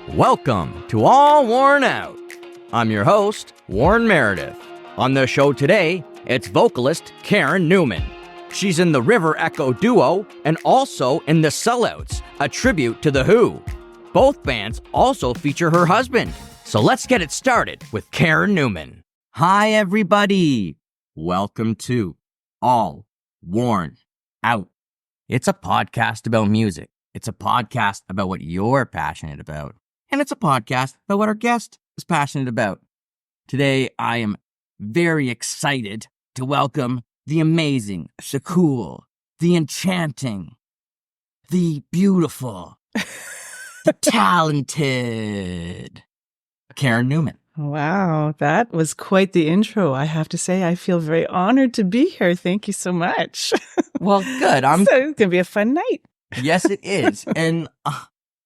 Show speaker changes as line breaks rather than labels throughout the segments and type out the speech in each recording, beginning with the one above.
Welcome to All Worn Out. I'm your host, Warren Meredith. On the show today, it's vocalist Karen Newman. She's in the River Echo duo and also in the Sellouts, a tribute to The Who. Both bands also feature her husband. So let's get it started with Karen Newman. Hi, everybody. Welcome to All Worn Out. It's a podcast about music. It's a podcast about what you're passionate about. And it's a podcast about what our guest is passionate about. Today, I am very excited to welcome the amazing, the cool, the enchanting, the beautiful, the talented Karen Newman.
Wow, that was quite the intro. I have to say, I feel very honored to be here. Thank you so much.
Well, good.
So it's going to be a fun night.
Yes, it is. And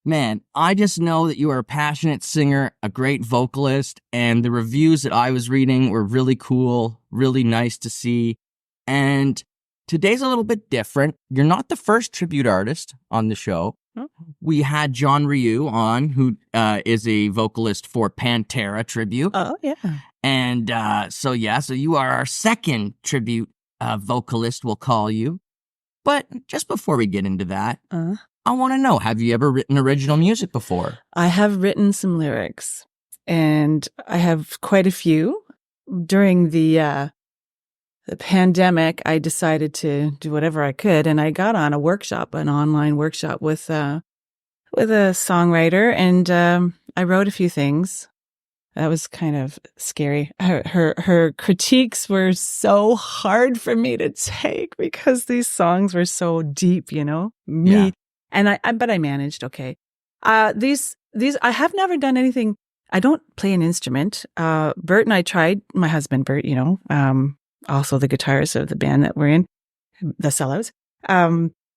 man, I just know that you are a passionate singer, a great vocalist, and the reviews that I was reading were really cool, really nice to see. And today's a little bit different. You're not the first tribute artist on the show. Oh. We had John Ryu on, who is a vocalist for Pantera tribute.
Oh, yeah.
And so you are our second tribute vocalist, we'll call you. But just before we get into that, I want to know, have you ever written original music before?
I have written some lyrics, and I have quite a few. During the pandemic, I decided to do whatever I could, and I got on an online workshop with a songwriter, and I wrote a few things. That was kind of scary. Her critiques were so hard for me to take because these songs were so deep, you know.
Yeah.
But I managed. Okay. These I have never done anything. I don't play an instrument. Bert and I tried. My husband Bert, you know, also the guitarist of the band that we're in, the Sellouts.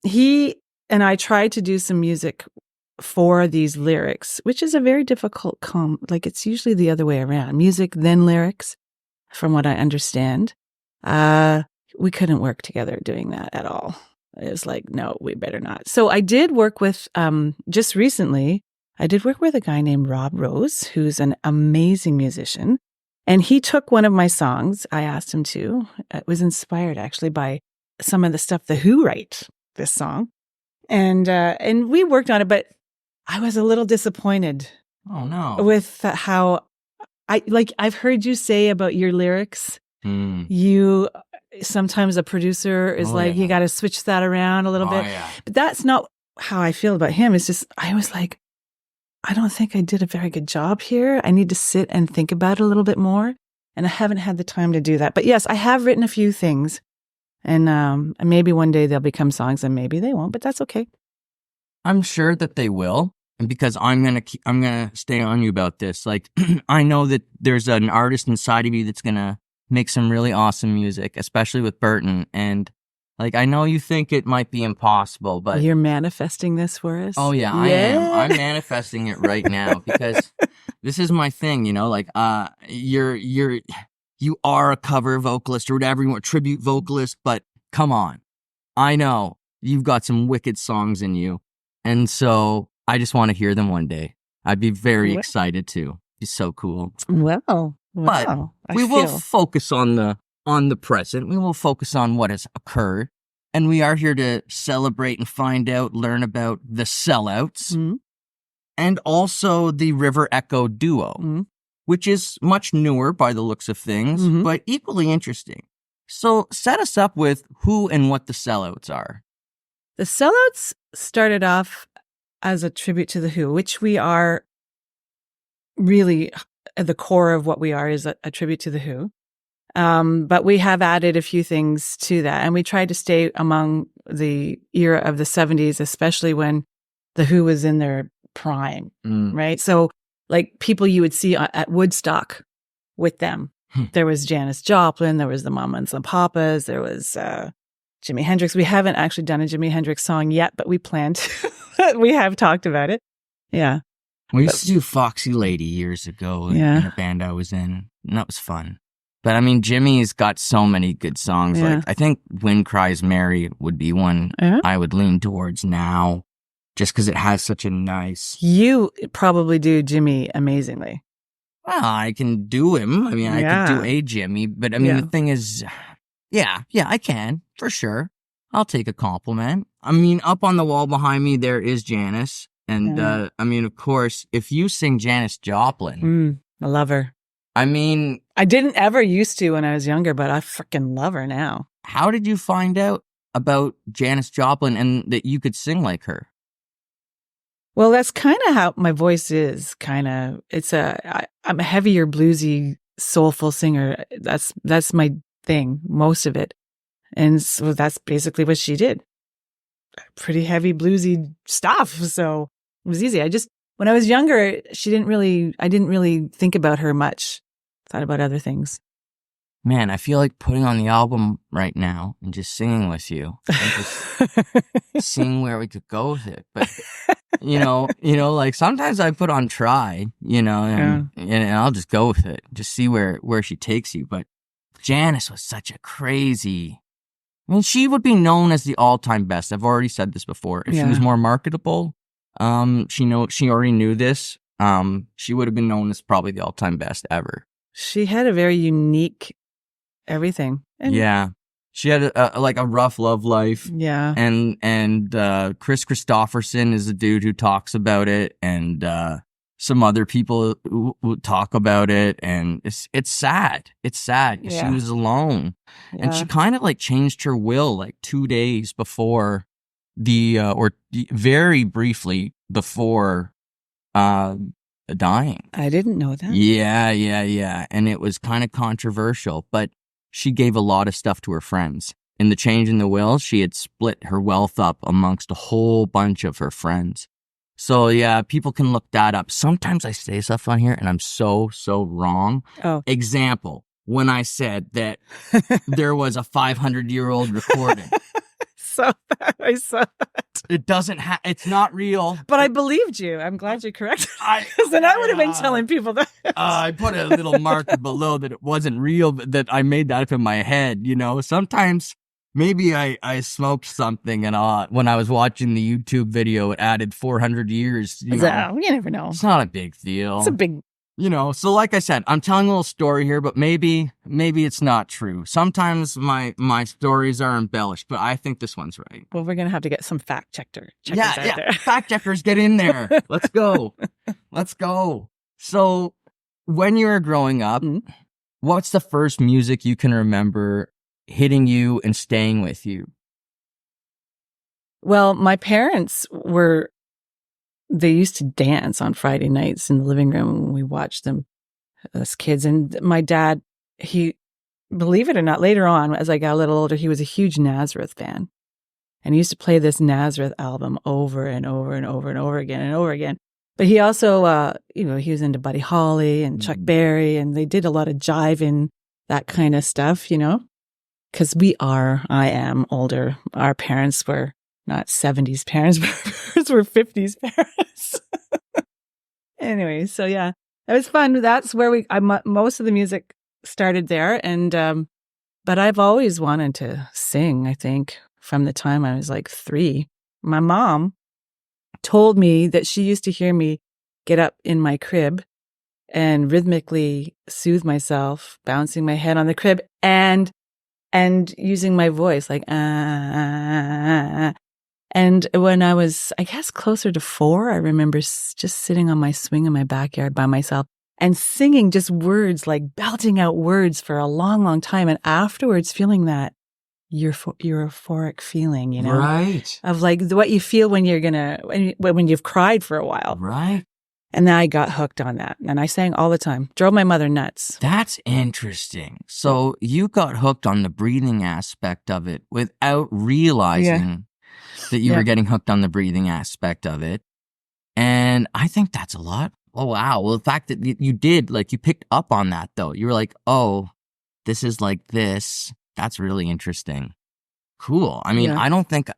He and I tried to do some music for these lyrics, which is a very difficult like it's usually the other way around. Music, then lyrics, from what I understand. We couldn't work together doing that at all. It was like, no, we better not. So I did work with, just recently, I did work with a guy named Rob Rose, who's an amazing musician. And he took one of my songs. I asked him to. It was inspired actually by some of the stuff The Who write, this song. And we worked on it, but I was a little disappointed.
Oh, no.
With how I've heard you say about your lyrics. Sometimes a producer is you got to switch that around a little bit.
Yeah.
But that's not how I feel about him. It's just, I was like, I don't think I did a very good job here. I need to sit and think about it a little bit more. And I haven't had the time to do that. But yes, I have written a few things. And maybe one day they'll become songs and maybe they won't, but that's okay.
I'm sure that they will. And because I'm gonna stay on you about this. Like, I know that there's an artist inside of you that's gonna make some really awesome music, especially with Burton. And like, I know you think it might be impossible, but
you're manifesting this for us.
Oh yeah, I am. I'm manifesting it right now because this is my thing, you know, like, you are a cover vocalist or whatever you want, tribute vocalist, but come on. I know you've got some wicked songs in you. And so I just want to hear them one day. I'd be very excited to. Be so cool.
Well,
but we will focus on the present. We will focus on what has occurred. And we are here to celebrate and learn about the Sellouts and also the River Echo duo, which is much newer by the looks of things, but equally interesting. So set us up with who and what the Sellouts are.
The Sellouts started off as a tribute to The Who, which we are really at the core of what we are is a tribute to The Who. But we have added a few things to that. And we tried to stay among the era of the 70s, especially when The Who was in their prime, right? So like people you would see at Woodstock with them. There was Janis Joplin, there was the Mamas and Papas, there was Jimi Hendrix. We haven't actually done a Jimi Hendrix song yet, but we plan to. We have talked about it. Yeah.
We used to do Foxy Lady years ago in a band I was in, and that was fun. But I mean, Jimmy's got so many good songs.
Yeah.
Like I think Wind Cries Mary would be one I would lean towards now. just because it has such a nice...
You probably do Jimmy amazingly.
Well, I can do him. I mean, I can do a Jimmy, but I mean, the thing is, yeah, I can, for sure. I'll take a compliment. I mean, up on the wall behind me, there is Janis. And, I mean, of course, if you sing Janis Joplin...
I love her.
I mean...
I didn't ever used to when I was younger, but I freaking love her now.
How did you find out about Janis Joplin and that you could sing like her?
Well, that's kind of how my voice is. I'm a heavier, bluesy, soulful singer. That's my thing, most of it. And so that's basically what she did. Pretty heavy, bluesy stuff. So it was easy. When I was younger, I didn't really think about her much. Thought about other things.
Man, I feel like putting on the album right now and just singing with you. And just seeing where we could go with it. But, you know, like sometimes I put on Try, and I'll just go with it. Just see where she takes you. But Janis was such a crazy... I mean, she would be known as the all-time best. I've already said this before. If she was more marketable, she already knew this. She would have been known as probably the all-time best ever.
She had a very unique everything. And
she had a rough love life.
Yeah.
And Chris Christopherson is a dude who talks about it, and some other people who talk about it, and it's sad. It's sad because she was alone, and she kind of like changed her will like 2 days before very briefly before dying.
I didn't know that.
Yeah. And it was kind of controversial, but she gave a lot of stuff to her friends. In the change in the will, she had split her wealth up amongst a whole bunch of her friends. So yeah, people can look that up. Sometimes I say stuff on here and I'm so wrong. Oh. Example, when I said that there was a 500-year-old recording.
I saw that.
It doesn't it's not real.
But I believed you. I'm glad you're correct. Because then I would have been telling people that.
I put a little mark below that it wasn't real, but that I made that up in my head, Sometimes maybe I smoked something and when I was watching the YouTube video, it added 400 years. You
never know.
It's not a big deal.
It's a big...
So like I said, I'm telling a little story here, but maybe it's not true. Sometimes my stories are embellished, but I think this one's right.
Well, we're going to have to get some fact checkers out there.
Fact checkers, get in there. Let's go. So when you were growing up, what's the first music you can remember hitting you and staying with you?
Well, my parents they used to dance on Friday nights in the living room when we watched them as kids. And my dad, believe it or not, later on, as I got a little older, he was a huge Nazareth fan. And he used to play this Nazareth album over and over and over and over again and over again. But he also, he was into Buddy Holly and Chuck Berry, and they did a lot of jiving, that kind of stuff, Because I am older. Our parents were not 70s parents, but were 50s parents. Anyway, so yeah, it was fun. That's where most of the music started there. And, but I've always wanted to sing, I think, from the time I was like 3. My mom told me that she used to hear me get up in my crib and rhythmically soothe myself, bouncing my head on the crib and using my voice like, And when I was, I guess, closer to 4, I remember just sitting on my swing in my backyard by myself and singing just words, like belting out words for a long, long time. And afterwards feeling that euphoric feeling,
Right.
Of like what you feel when when you've cried for a while.
Right.
And then I got hooked on that. And I sang all the time. Drove my mother nuts.
That's interesting. So you got hooked on the breathing aspect of it without realizing that you were getting hooked on the breathing aspect of it. And I think that's a lot. Oh, wow. Well, the fact that you did, like, you picked up on that, though. You were like, oh, this is like this. That's really interesting. Cool. I mean, I don't think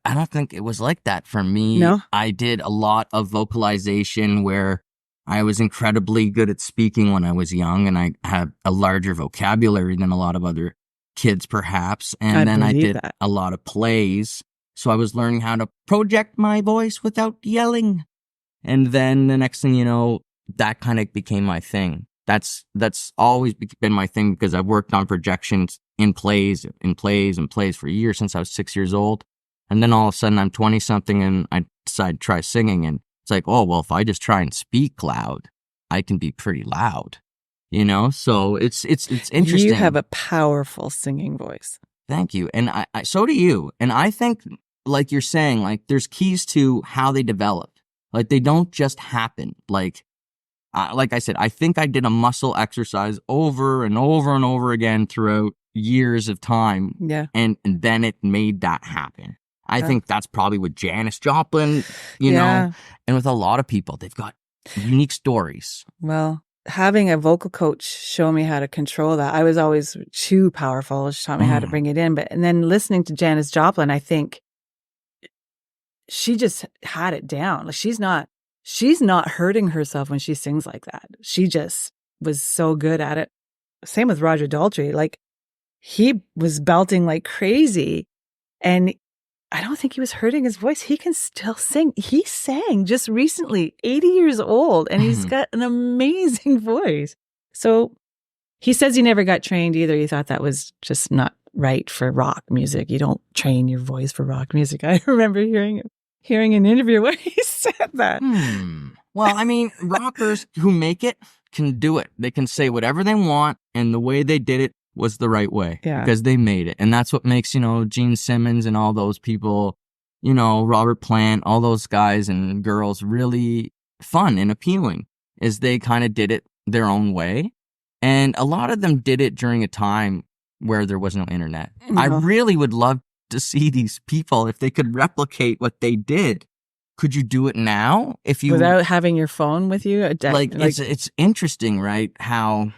it was like that for me.
No?
I did a lot of vocalization where I was incredibly good at speaking when I was young, and I had a larger vocabulary than a lot of other kids, perhaps. And then I did a lot of plays. So I was learning how to project my voice without yelling. And then the next thing you know, that kind of became my thing. That's always been my thing because I've worked on projections in plays for years since I was 6 years old. And then all of a sudden I'm 20 something and I decide to try singing. And it's like, oh, well, if I just try and speak loud, I can be pretty loud, you know? So it's interesting.
You have a powerful singing voice.
Thank you. And I so do you. And I think, like you're saying, like there's keys to how they develop. Like they don't just happen. Like I said, I think I did a muscle exercise over and over and over again throughout years of time.
Yeah.
And then it made that happen. I think that's probably with Janis Joplin, you know, and with a lot of people, they've got unique stories.
Well, having a vocal coach show me how to control that. I was always too powerful. She taught me how to bring it in. And then listening to Janis Joplin, I think she just had it down. Like she's not hurting herself when she sings like that. She just was so good at it. Same with Roger Daltrey. Like he was belting like crazy and I don't think he was hurting his voice. He can still sing. He sang just recently, 80 years old, and he's got an amazing voice. So he says he never got trained either. He thought that was just not right for rock music. You don't train your voice for rock music. I remember hearing an interview where he said that.
Well, I mean, rockers who make it can do it. They can say whatever they want, and the way they did it was the right way because they made it. And that's what makes, you know, Gene Simmons and all those people, you know, Robert Plant, all those guys and girls really fun and appealing is they kind of did it their own way. And a lot of them did it during a time where there was no internet. No. I really would love to see these people if they could replicate what they did. Could you do it now if you
without having your phone with you?
It's interesting, right? How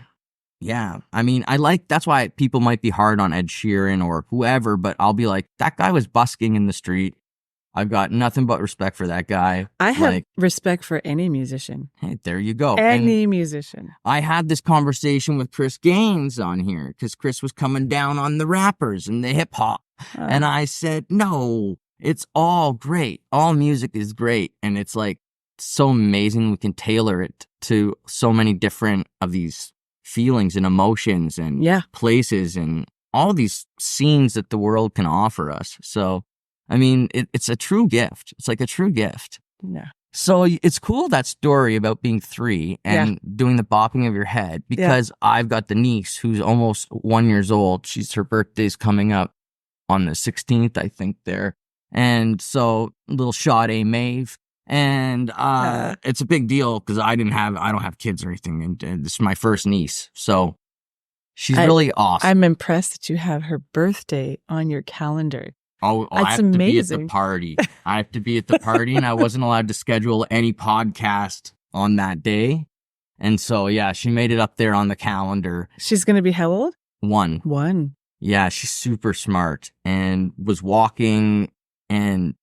yeah, I mean, that's why people might be hard on Ed Sheeran or whoever, but I'll be like, that guy was busking in the street. I've got nothing but respect for that guy.
I have respect for any musician.
Hey, there you go.
Any musician.
I had this conversation with Chris Gaines on here because Chris was coming down on the rappers and the hip hop. And I said, no, it's all great. All music is great. And it's like so amazing. We can tailor it to so many different of these feelings and emotions and places and all these scenes that the world can offer us. So, I mean, it's a true gift. It's like a true gift.
Yeah.
So it's cool, that story about being 3 and doing the bopping of your head because I've got the niece who's almost 1 year old. Her birthday's coming up on the 16th, I think there. And so little Sade Maeve. And it's a big deal because I don't have kids or anything, and this is my first niece, so she's really awesome.
I'm impressed that you have her birthday on your calendar.
Oh, I have to be at the party. I have to be at the party, and I wasn't allowed to schedule any podcast on that day, and so she made it up there on the calendar.
She's gonna be how old?
1. Yeah, she's super smart and was walking and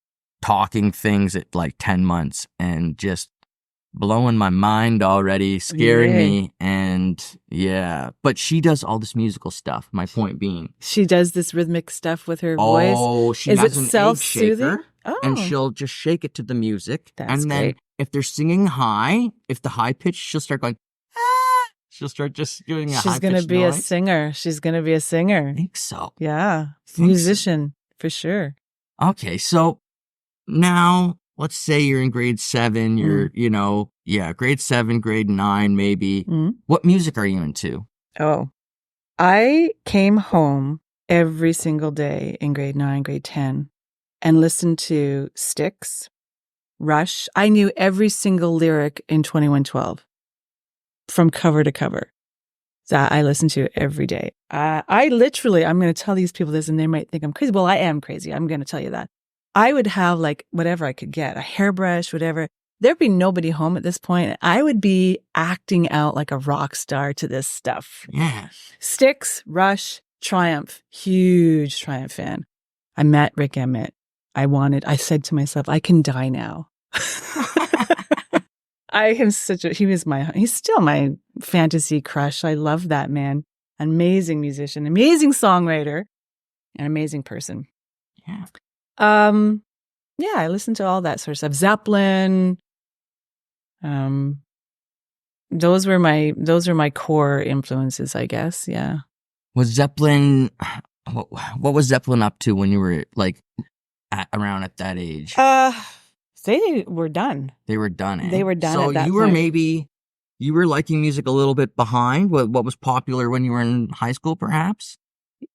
talking things at like 10 months and just blowing my mind already, scaring me. And but she does all this musical stuff. My point being,
she does this rhythmic stuff with her voice.
Oh, she has an self-soothing? Egg shaker, and she'll just shake it to the music.
That's
and then
great.
If they're singing high, if the high pitch, she'll start going, she'll start just doing a high pitch noise.
She's going to be a singer. She's going to be a singer.
I think so.
Yeah. Musician, for sure.
Okay, so now, let's say you're in grade 7, you're, grade 7, grade 9, maybe. What music are you into?
Oh, I came home every single day in grade 9, grade 10 and listened to Styx, Rush. I knew every single lyric in 2112 from cover to cover. That I listen to every day. I literally, I'm going to tell these people this and they might think I'm crazy. Well, I am crazy. I'm going to tell you that. I would have like whatever I could get, a hairbrush, whatever. There'd be nobody home at this point. I would be acting out like a rock star to this stuff.
Yeah.
Styx, Rush, Triumph, huge Triumph fan. I met Rick Emmett. I said to myself, I can die now. He's still my fantasy crush. I love that man. Amazing musician, amazing songwriter, an amazing person.
Yeah.
Yeah, I listened to all that sort of stuff. Zeppelin. Those were my core influences, I guess. Yeah.
Was Zeppelin, what was Zeppelin up to when you were like around at that age?
They were done.
They were done. Eh?
They were done.
So
at that
you were
point.
you were liking music a little bit behind what was popular when you were in high school, perhaps?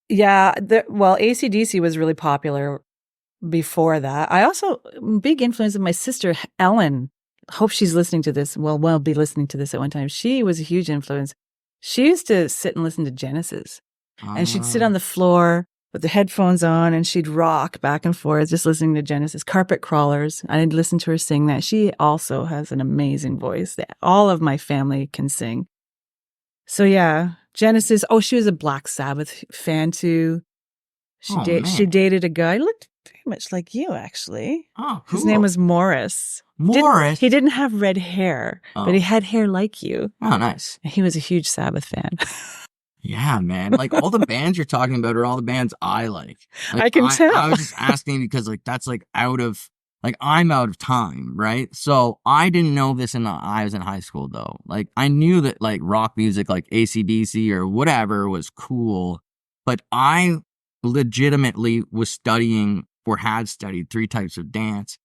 Yeah. Well, AC/DC was really popular before that. I also, big influence of my sister, Ellen. Hope she's listening to this. Well, we'll be listening to this at one time. She was a huge influence. She used to sit and listen to Genesis. And she'd sit on the floor with the headphones on and she'd rock back and forth just listening to Genesis. Carpet Crawlers. I'd listen to her sing that. She also has an amazing voice that all of my family can sing. So yeah, Genesis. Oh, she was a Black Sabbath fan too. She dated a guy. Looked very much like you, actually.
Oh, cool.
His name was Morris.
Morris?
He didn't have red hair, but he had hair like you.
Oh, nice.
And he was a huge Sabbath fan.
Yeah, man. Like all the bands you're talking about are all the bands I like.
I can tell.
I was just asking because like that's like I'm out of time, right? So I didn't know this I was in high school though. Like I knew that like rock music like AC/DC or whatever was cool, but I legitimately was studying or had studied 3 types of dance.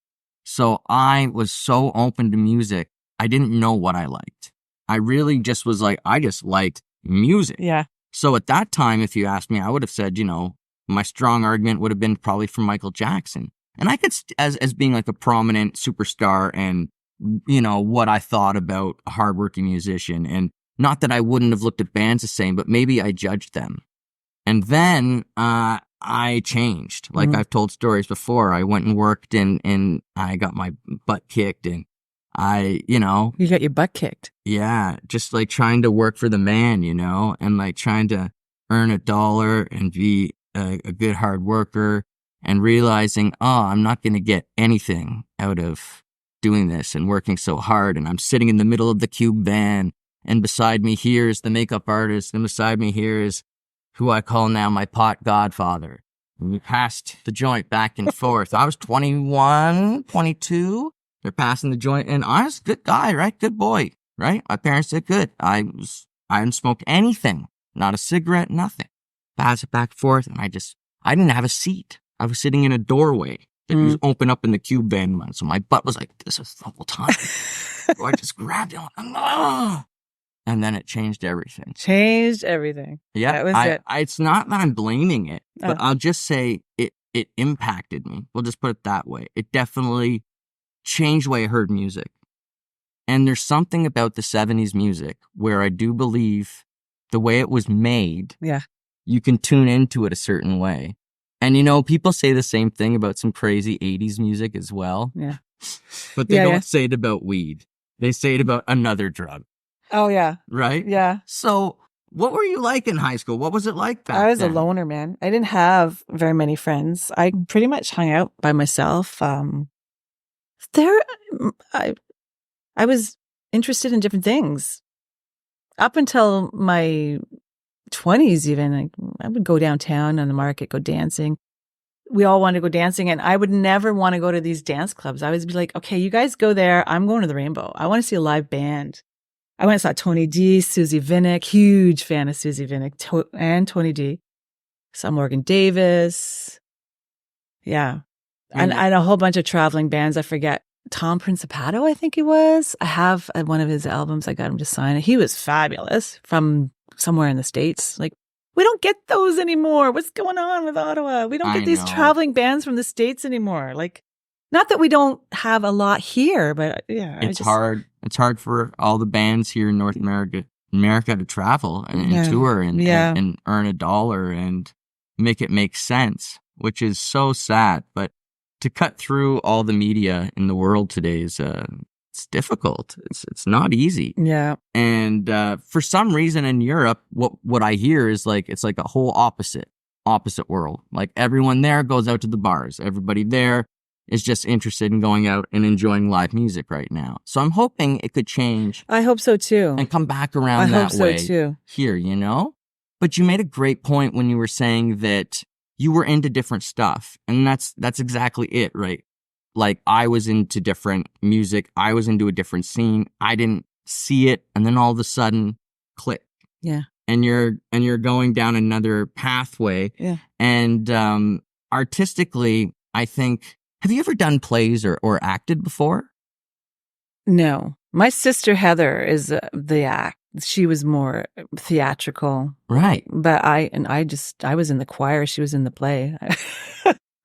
So I was so open to music. I didn't know what I liked. I really just was like, I just liked music.
Yeah.
So at that time, if you asked me, I would have said, my strong argument would have been probably for Michael Jackson. And I could, as being like a prominent superstar and, what I thought about a hardworking musician. And not that I wouldn't have looked at bands the same, but maybe I judged them. And then, I changed. Like I've told stories before. I went and worked and I got my butt kicked and you got
your butt kicked.
Yeah. Just like trying to work for the man, and like trying to earn $1 and be a good hard worker and realizing, I'm not going to get anything out of doing this and working so hard. And I'm sitting in the middle of the cube van and beside me here is the makeup artist and beside me here is who I call now my pot godfather. And we passed the joint back and forth. I was 21, 22. They're passing the joint, and I was a good guy, right? Good boy, right? My parents said good. I didn't smoke anything, not a cigarette, nothing. Pass it back and forth, and I didn't have a seat. I was sitting in a doorway that was open up in the cube van, so my butt was like this the whole time. So I just grabbed it, and then it changed everything.
Changed everything.
Yeah,
that was it.
It's not that I'm blaming it, but I'll just say it impacted me. We'll just put it that way. It definitely changed the way I heard music. And there's something about the 70s music where I do believe the way it was made, you can tune into it a certain way. And people say the same thing about some crazy 80s music as well.
Yeah.
But they don't say it about weed. They say it about another drug.
Oh, yeah.
Right?
Yeah.
So what were you like in high school? What was it like back then?
I was a loner, man. I didn't have very many friends. I pretty much hung out by myself. I was interested in different things. Up until my 20s even, I would go downtown on the market, go dancing. We all wanted to go dancing, and I would never want to go to these dance clubs. I would be like, okay, you guys go there. I'm going to the Rainbow. I want to see a live band. I went and saw Tony D, Susie Vinnick, huge fan of Susie Vinnick and Tony D. Saw Morgan Davis. Yeah. And a whole bunch of traveling bands. I forget. Tom Principato, I think he was. I have one of his albums. I got him to sign it. He was fabulous from somewhere in the States. Like, we don't get those anymore. What's going on with Ottawa? We don't get these traveling bands from the States anymore. Like, not that we don't have a lot here, but yeah.
It's hard. It's hard for all the bands here in North America to travel and tour and earn $1 and make sense, which is so sad. But to cut through all the media in the world today is it's difficult. It's not easy.
Yeah.
And for some reason in Europe, what I hear is like it's like a whole opposite world. Like everyone there goes out to the bars. Everybody there is just interested in going out and enjoying live music right now. So I'm hoping it could change.
I hope so too.
And come back around that way
too.
Here, But you made a great point when you were saying that you were into different stuff. And that's exactly it, right? Like I was into different music. I was into a different scene. I didn't see it. And then all of a sudden, click.
Yeah.
And you're going down another pathway.
Yeah.
And artistically, I think, have you ever done plays or acted before?
No. My sister Heather is the act. She was more theatrical.
Right.
But I was in the choir. She was in the play.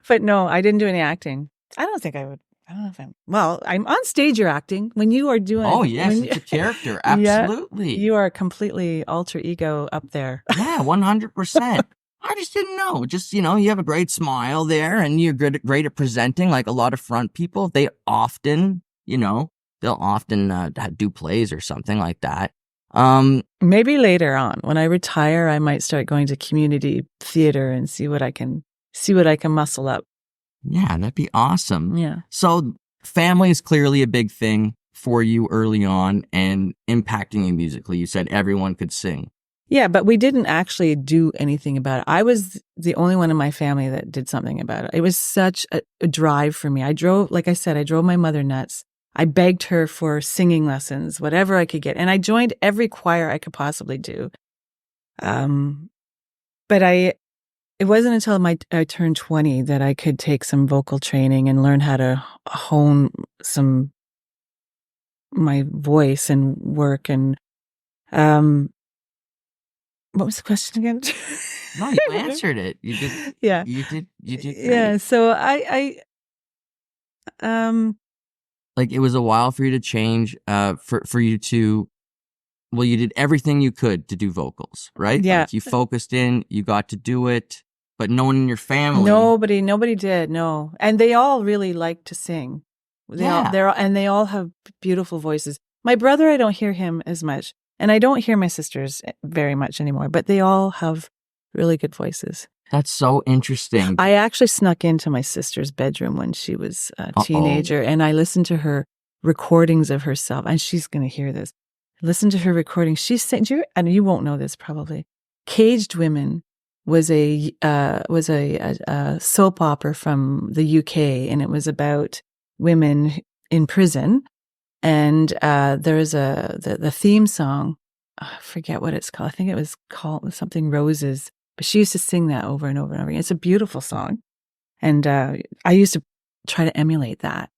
But no, I didn't do any acting. I don't think I would. I don't know if I'm on stage. You're acting when you are doing.
Oh yes, it's a character. Absolutely.
Yeah, you are completely alter ego up there.
Yeah, 100%. I just didn't know. Just, you have a great smile there and you're great at presenting. Like a lot of front people, they often, they'll often do plays or something like that.
Maybe later on when I retire, I might start going to community theater and see what I can muscle up.
Yeah, that'd be awesome.
Yeah.
So family is clearly a big thing for you early on and impacting you musically. You said everyone could sing.
Yeah, but we didn't actually do anything about it. I was the only one in my family that did something about it. It was such a drive for me. I drove my mother nuts. I begged her for singing lessons, whatever I could get. And I joined every choir I could possibly do. But it wasn't until I turned 20 that I could take some vocal training and learn how to hone my voice and work. And what was the question again?
No, you answered it. You did.
Yeah.
You did. Great.
Yeah. So I
like it was a while for you to change, for you to, well, you did everything you could to do vocals, right?
Yeah.
Like you focused in, you got to do it, but no one in your family.
Nobody did. No. And they all really like to sing. They all have beautiful voices. My brother, I don't hear him as much. And I don't hear my sisters very much anymore, but they all have really good voices.
That's so interesting.
I actually snuck into my sister's bedroom when she was a teenager, and I listened to her recordings of herself, and she's going to hear this. Listen to her recording. She sang, and you won't know this probably. Caged Women was a soap opera from the UK, and it was about women in prison. And there's the theme song. I forget what it's called. I think it was called something Roses. But she used to sing that over and over and over again. It's a beautiful song. And I used to try to emulate that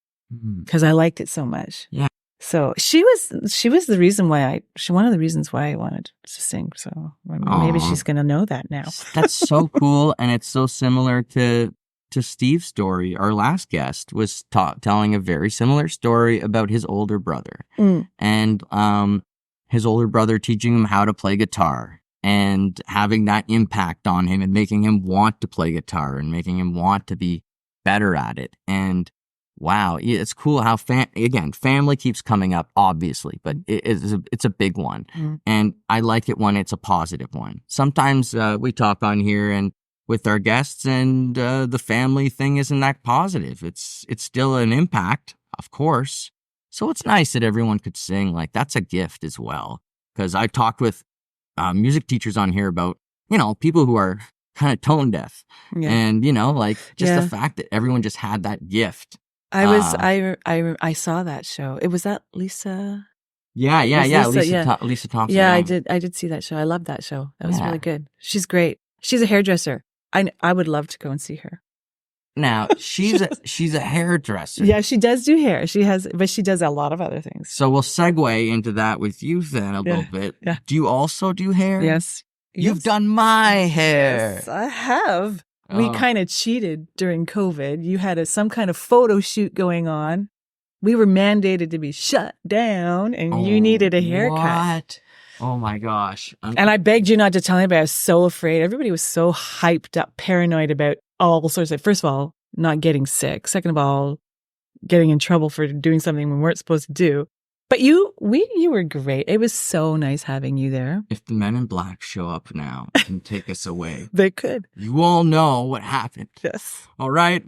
because I liked it so much.
Yeah.
So she was the reason why one of the reasons why I wanted to sing. So maybe she's going to know that now.
That's so cool. And it's so similar to Steve's story. Our last guest was telling a very similar story about his older brother and his older brother teaching him how to play guitar and having that impact on him and making him want to play guitar and making him want to be better at it. And wow, it's cool how family keeps coming up, obviously, but it's a big one. And I like it when it's a positive one. Sometimes we talk on here and with our guests and the family thing isn't that positive. It's still an impact, of course. So it's nice that everyone could sing. Like that's a gift as well. Because I talked with music teachers on here about, people who are kind of tone deaf and, the fact that everyone just had that gift.
I saw that show. It was that Lisa.
Yeah. Lisa Thompson.
Yeah, I did see that show. I loved that show. That was really good. She's great. She's a hairdresser. I would love to go and see her.
Now she's a hairdresser.
Yeah, she does do hair. But she does a lot of other things.
So we'll segue into that with you then a little bit.
Yeah.
Do you also do hair?
Yes.
You've done my hair.
Yes, I have. We kind of cheated during COVID. You had some kind of photo shoot going on. We were mandated to be shut down, and you needed a haircut.
What? Oh my gosh.
And I begged you not to tell anybody. I was so afraid. Everybody was so hyped up, paranoid about all sorts of, first of all, not getting sick. Second of all, getting in trouble for doing something we weren't supposed to do. But you were great. It was so nice having you there.
If the Men in Black show up now and take us away,
they could.
You all know what happened.
Yes.
All right.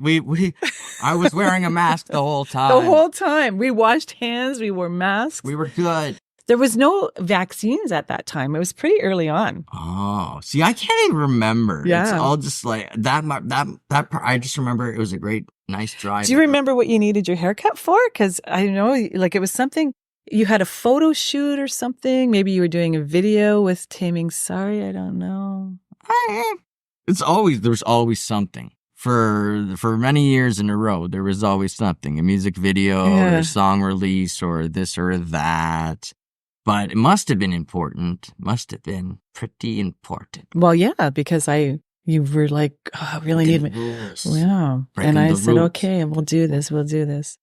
I was wearing a mask the whole time.
The whole time. We washed hands. We wore masks.
We were good.
There was no vaccines at that time. It was pretty early on.
Oh, see, I can't even remember.
Yeah.
It's all just like that part. I just remember it was a great, nice drive.
Do you remember what you needed your haircut for? Because I know, like, it was something, you had a photo shoot or something. Maybe you were doing a video with Taming Sorry. I don't know.
There's always something. For many years in a row, there was always something, a music video or a song release or this or that. But it must have been important. Must have been pretty important.
Well, yeah, because you were like, oh, I really need me. Yeah. And I said, okay, we'll do this. We'll do this.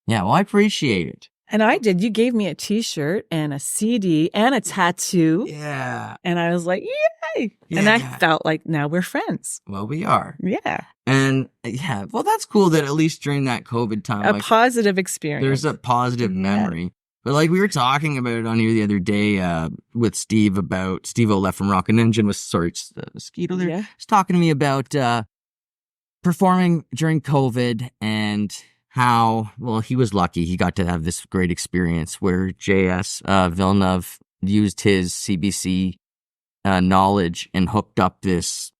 Yeah, well, I appreciate it.
And I did. You gave me a t-shirt and a CD and a tattoo.
Yeah.
And I was like, yay. Yeah. And I felt like now we're friends.
Well, we are.
Yeah.
And yeah, well, that's cool that at least during that COVID time.
A positive experience.
There's a positive memory. But like we were talking about it on here the other day with Steve about Steve-O left from Rockin' Engine was Skeeto there. Yeah. He's talking to me about performing during COVID and how, well, he was lucky. He got to have this great experience where J.S. Villeneuve used his CBC knowledge and hooked up this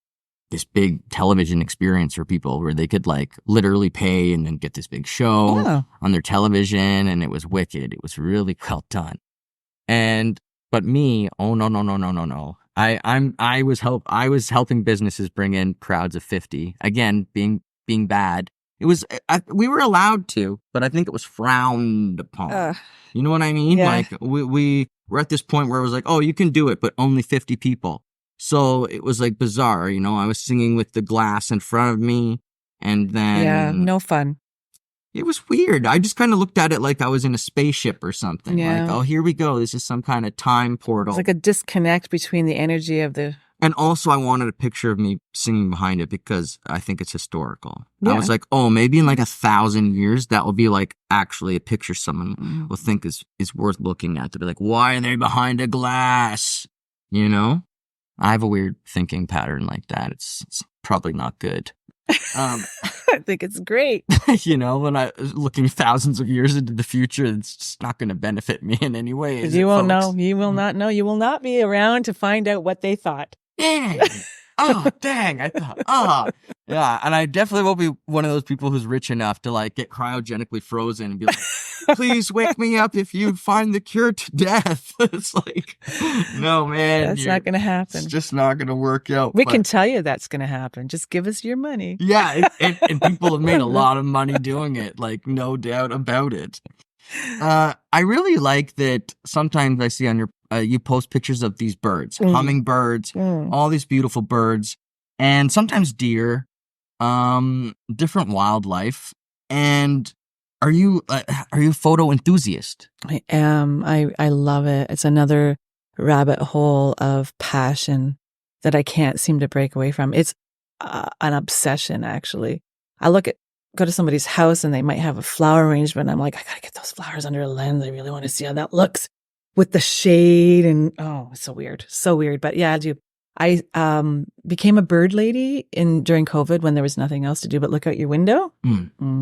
big television experience for people where they could like literally pay and then get this big show on their television, and it was wicked. It was really well done. But me, oh no. I was helping businesses bring in crowds of 50. Again, being bad. It was we were allowed to, but I think it was frowned upon. You know what I mean? Yeah. Like we were at this point where it was like, oh, you can do it, but only 50 people. So it was like bizarre, you know, I was singing with the glass in front of me and then...
Yeah, no fun.
It was weird. I just kind of looked at it like I was in a spaceship or something. Yeah. Like, oh, here we go. This is some kind of time portal.
It's like a disconnect between the energy of the...
And also I wanted a picture of me singing behind it because I think it's historical. Yeah. I was like, oh, maybe in like 1,000 years, that will be like actually a picture someone will think is worth looking at. To be like, why are they behind a glass? You know? I have a weird thinking pattern like that. It's probably not good.
I think it's great.
You know, when I was looking thousands of years into the future, it's just not going to benefit me in any way.
You won't know. You will not know. You will not be around to find out what they thought.
Dang. Oh, dang. I thought, yeah. And I definitely won't be one of those people who's rich enough to like get cryogenically frozen and be like, please wake me up if you find the cure to death. It's like, no, man.
That's not going to happen.
It's just not going to work out.
We can tell you that's going to happen. Just give us your money.
Yeah. And people have made a lot of money doing it. Like, no doubt about it. I really like that sometimes I see on your, you post pictures of these birds, hummingbirds, all these beautiful birds, and sometimes deer, different wildlife. And are you a photo enthusiast?
I am. I love it. It's another rabbit hole of passion that I can't seem to break away from. It's an obsession, actually. Go to somebody's house and they might have a flower arrangement. I'm like, I gotta get those flowers under a lens. I really want to see how that looks with the shade. And it's so weird. So weird. But yeah, I do. I became a bird lady during COVID when there was nothing else to do but look out your window.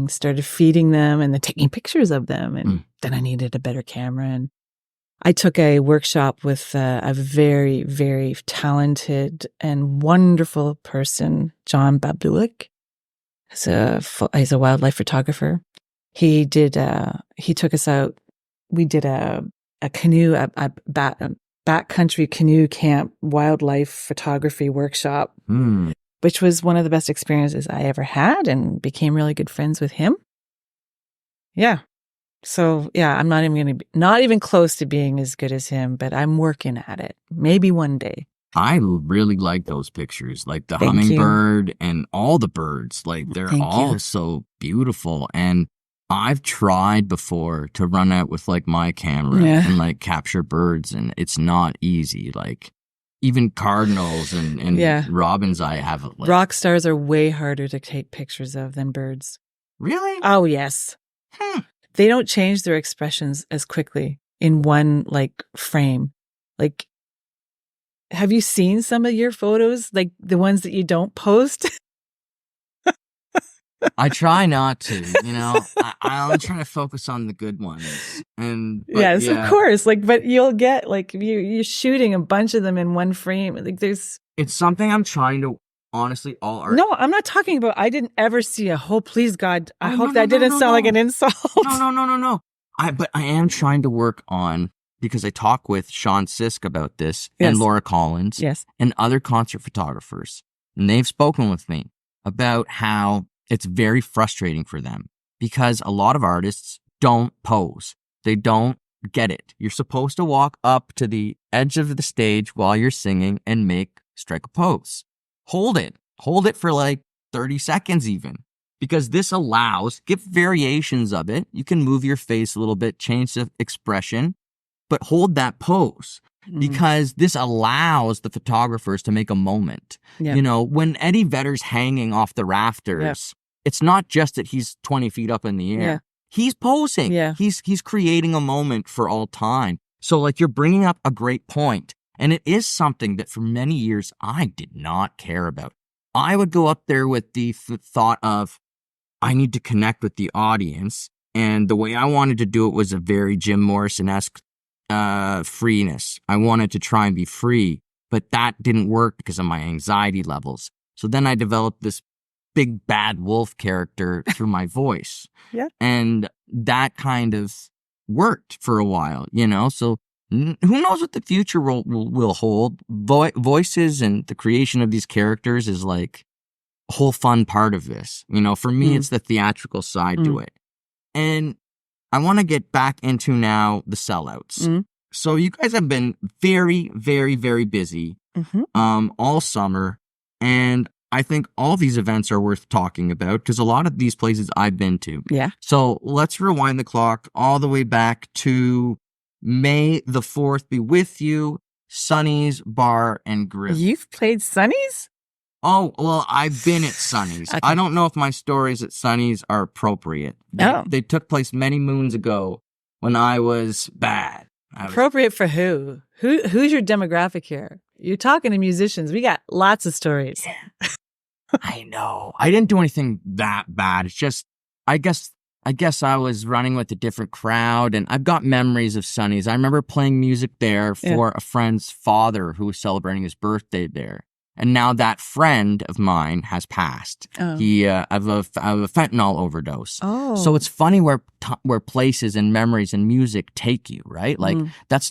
Started feeding them and then taking pictures of them. And then I needed a better camera. And I took a workshop with a very, very talented and wonderful person, John Babulik. He's a wildlife photographer. He took us out. We did a canoe, a backcountry canoe camp wildlife photography workshop, which was one of the best experiences I ever had, and became really good friends with him. Yeah. So yeah, I'm not even close to being as good as him, but I'm working at it. Maybe one day.
I really like those pictures, like the hummingbird and all the birds. Like they're all so beautiful. And I've tried before to run out with like my camera and like capture birds, and it's not easy. Like even cardinals and robins, I have. Like,
rock stars are way harder to take pictures of than birds.
Really?
Oh yes. They don't change their expressions as quickly in one like frame. Like, have you seen some of your photos, like the ones that you don't post?
I try not to, you know. I'm trying to focus on the good ones.
Yes, of course. Like, but you'll get like you're shooting a bunch of them in one frame. Like,
it's something I'm trying to honestly all art.
No, I'm not talking about. I didn't ever see a whole. Please God, I hope that didn't sound like an insult.
No. But I am trying to work on, because I talk with Sean Sisk about this and Laura Collins and other concert photographers, and they've spoken with me about how it's very frustrating for them because a lot of artists don't pose. They don't get it. You're supposed to walk up to the edge of the stage while you're singing and strike a pose. Hold it for like 30 seconds even, because this give variations of it. You can move your face a little bit, change the expression, but hold that pose because this allows the photographers to make a moment. Yeah. You know, when Eddie Vedder's hanging off the rafters, it's not just that he's 20 feet up in the air. Yeah. He's posing. Yeah. He's creating a moment for all time. So like, you're bringing up a great point. And it is something that for many years I did not care about. I would go up there with the thought of, I need to connect with the audience. And the way I wanted to do it was a very Jim Morrison-esque freeness. I wanted to try and be free, but that didn't work because of my anxiety levels. So then I developed this big bad wolf character through my voice. Yeah. And that kind of worked for a while, you know? So who knows what the future will hold? Voices and the creation of these characters is like a whole fun part of this. You know, for me, it's the theatrical side to it. And I want to get back into now the Sellouts. So you guys have been very, very, very busy all summer. And I think all these events are worth talking about because a lot of these places I've been to. Yeah. So let's rewind the clock all the way back to May the 4th be with you, Sonny's Bar and Grill.
You've played Sonny's?
Oh, well, I've been at Sonny's. Okay. I don't know if my stories at Sonny's are appropriate. They took place many moons ago when I was bad.
Appropriate for who? Who's your demographic here? You're talking to musicians. We got lots of stories.
Yeah. I know. I didn't do anything that bad. It's just, I guess I was running with a different crowd, and I've got memories of Sonny's. I remember playing music there for a friend's father who was celebrating his birthday there. And now that friend of mine has passed. Oh. He of a fentanyl overdose. Oh. So it's funny where places and memories and music take you, right? Like that's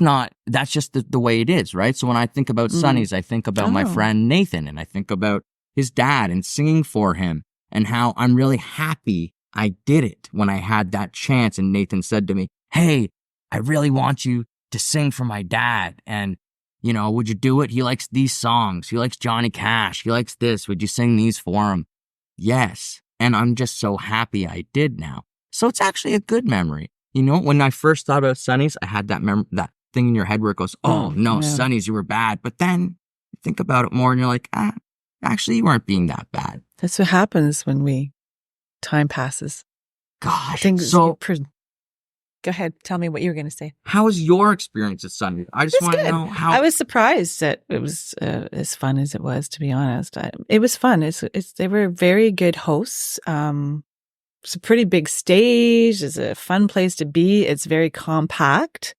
just the way it is, right? So when I think about Sonny's, I think about my friend Nathan, and I think about his dad and singing for him, and how I'm really happy I did it when I had that chance. And Nathan said to me, "Hey, I really want you to sing for my dad. And you know, would you do it? He likes these songs. He likes Johnny Cash. He likes this. Would you sing these for him?" Yes. And I'm just so happy I did now. So it's actually a good memory. You know, when I first thought about Sonny's, I had that thing in your head where it goes, oh no, Sonny's, you were bad. But then you think about it more and you're like, actually you weren't being that bad.
That's what happens when time passes.
Gosh.
Go ahead. Tell me what you were going to say.
How was your experience at Sonny's? I just want to know how.
I was surprised that it was as fun as it was, to be honest. It was fun. They were very good hosts. It's a pretty big stage. It's a fun place to be. It's very compact.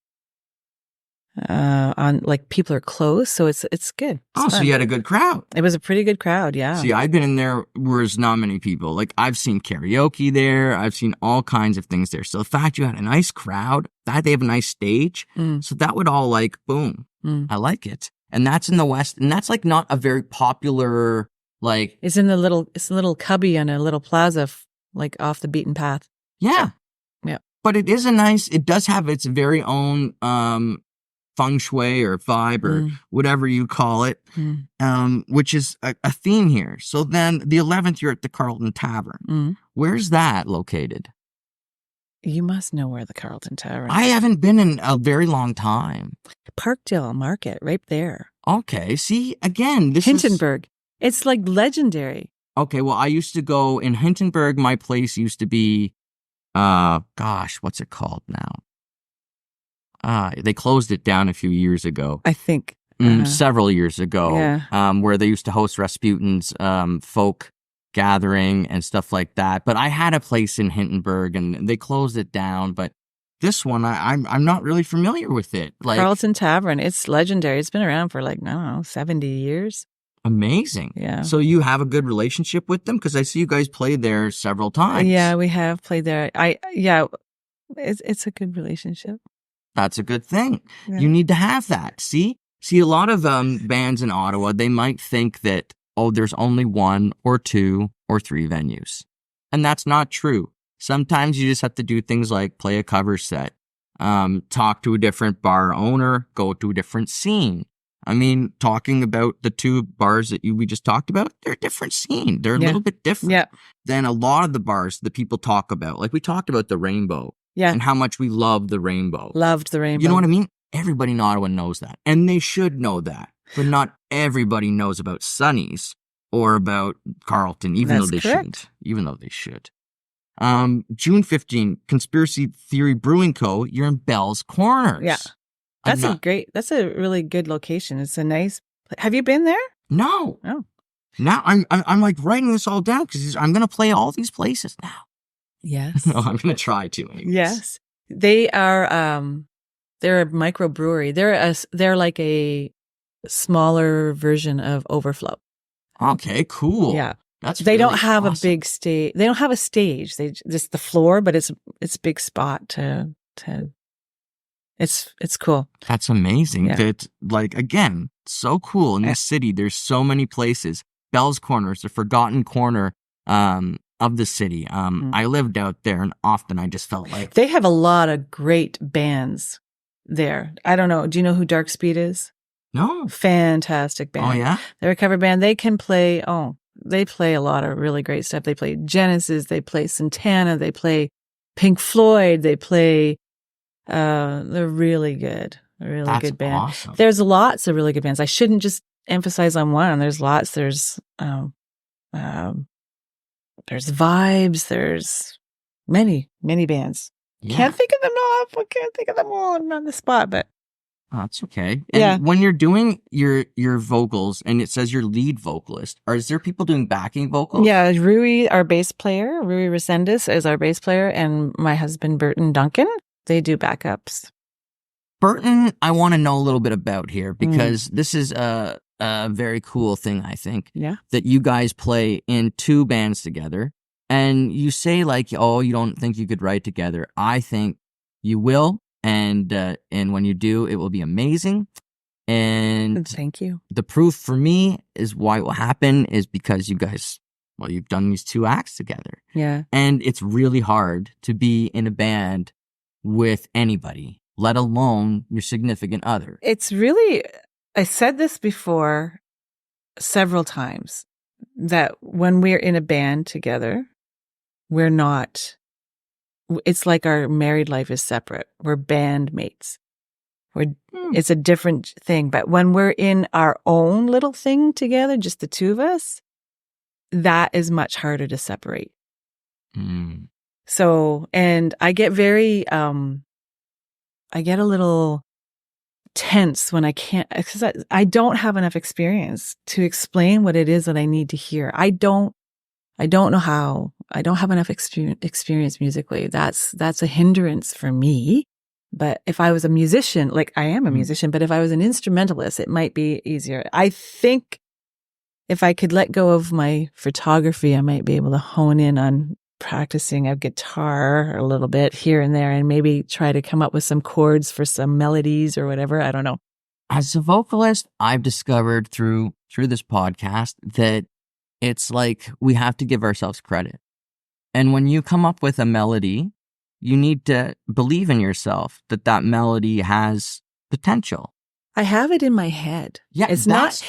People are close, so it's good. It's fun.
So you had a good crowd.
It was a pretty good crowd, yeah.
See, I've been in there where there's not many people. Like, I've seen karaoke there. I've seen all kinds of things there. So the fact you had a nice crowd, that they have a nice stage, so that would all like, boom, I like it. And that's in the West, and that's like not a very popular, like.
It's a little cubby on a little plaza, like off the beaten path.
Yeah. Yeah. But it does have its very own, feng shui or vibe or whatever you call it, which is a theme here. So then the 11th, you're at the Carlton Tavern. Where's that located?
You must know where the Carlton Tavern is.
I haven't been in a very long time.
Parkdale Market, right there.
Okay. See, again, this
Hintonburg. It's like legendary.
Okay. Well, I used to go in Hintonburg. My place used to be, what's it called now? They closed it down a few years ago.
I think.
Several years ago. Yeah. Where they used to host Rasputin's folk gathering and stuff like that. But I had a place in Hintonburg and they closed it down. But this one, I'm not really familiar with it. Like
Carlton Tavern, it's legendary. It's been around for like, I don't know, 70 years.
Amazing.
Yeah.
So you have a good relationship with them? Because I see you guys play there several times.
Yeah, we have played there. It's a good relationship.
That's a good thing.
Yeah.
You need to have that. See, a lot of bands in Ottawa, they might think that, oh, there's only 1 or 2 or 3 venues. And that's not true. Sometimes you just have to do things like play a cover set, talk to a different bar owner, go to a different scene. I mean, talking about the 2 bars that we just talked about, they're a different scene. They're a little bit different than a lot of the bars that people talk about. Like we talked about the Rainbow and how much we love the Rainbow.
Loved the Rainbow.
You know what I mean? Everybody in Ottawa knows that. And they should know that. But not everybody knows about Sonny's or about Carlton, even though they shouldn't. Even though they should. June 15, Conspiracy Theory Brewing Co. You're in Bell's Corners.
Yeah. That's a really good location. It's a nice, have you been there?
No.
Oh.
Now I'm like writing this all down because I'm going to play all these places now.
Yes.
No, I'm going to try to. Anyways.
Yes. They are, they're a microbrewery. They're like a smaller version of Overflow.
Okay, cool.
Yeah.
They
don't have
awesome.
a big stage. They don't have a stage. They just the floor, but it's a big spot to it's cool.
That's amazing.
Yeah.
That, like, again, so cool in this city. There's so many places. Bell's Corners, the forgotten corner of the city. I lived out there, and often I just felt like
they have a lot of great bands there. I don't know. Do you know who Dark Speed is?
No.
Fantastic band.
Oh yeah.
They're a cover band. They can play. They play a lot of really great stuff. They play Genesis. They play Santana. They play Pink Floyd. They play. They're really good. A really good band.
Awesome.
There's lots of really good bands. I shouldn't just emphasize on one. There's lots. There's Vibes. There's many bands.
Yeah.
Can't think of them all. I can't think of them all on the spot, but.
Oh, that's okay. And when you're doing your vocals and it says you're lead vocalist, is there people doing backing vocals?
Yeah, Rui, our bass player, Rui Resendez is our bass player, and my husband, Burton Duncan, they do backups.
Burton, I want to know a little bit about here because this is a very cool thing, I think. Yeah. That you guys play in 2 bands together. And you say like, oh, you don't think you could write together. I think you will. And when you do, it will be amazing. And
thank you.
The proof for me is why it will happen is because you guys, you've done these 2 acts together.
Yeah.
And it's really hard to be in a band with anybody, let alone your significant other.
It's really, I said this before several times, that when we're in a band together, we're not. It's like our married life is separate. We're bandmates. It's a different thing. But when we're in our own little thing together, just the 2 of us, that is much harder to separate. So, and I get I get a little tense when I can't, because I don't have enough experience to explain what it is that I need to hear. I don't know how. I don't have enough experience musically. That's a hindrance for me. But if I was a musician, like I am a musician, but if I was an instrumentalist, it might be easier. I think if I could let go of my photography, I might be able to hone in on practicing a guitar a little bit here and there and maybe try to come up with some chords for some melodies or whatever. I don't know.
As a vocalist, I've discovered through this podcast that it's like we have to give ourselves credit. And when you come up with a melody, you need to believe in yourself that melody has potential.
I have it in my head.
Yeah,
it's not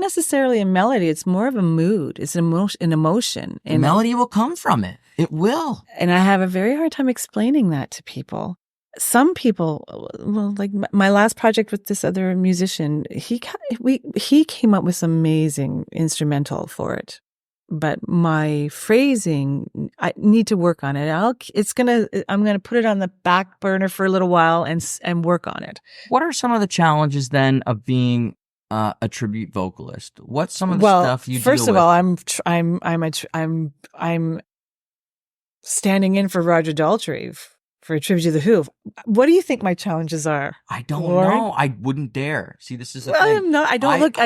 necessarily a melody. It's more of a mood. It's an emotion.
And melody will come from it. It will.
And I have a very hard time explaining that to people. Some people, like my last project with this other musician, he came up with some amazing instrumental for it. But my phrasing, I need to work on it. I'm gonna put it on the back burner for a little while and work on it.
What are some of the challenges then of being a tribute vocalist? What's some of the
Well,
stuff you
first
deal
of
with?
all, I'm standing in for Roger Daltrey for a tribute to the Who. What do you think my challenges are?
I don't
Lauren?
know. I wouldn't dare. See, this is the
Well,
thing.
I'm not. I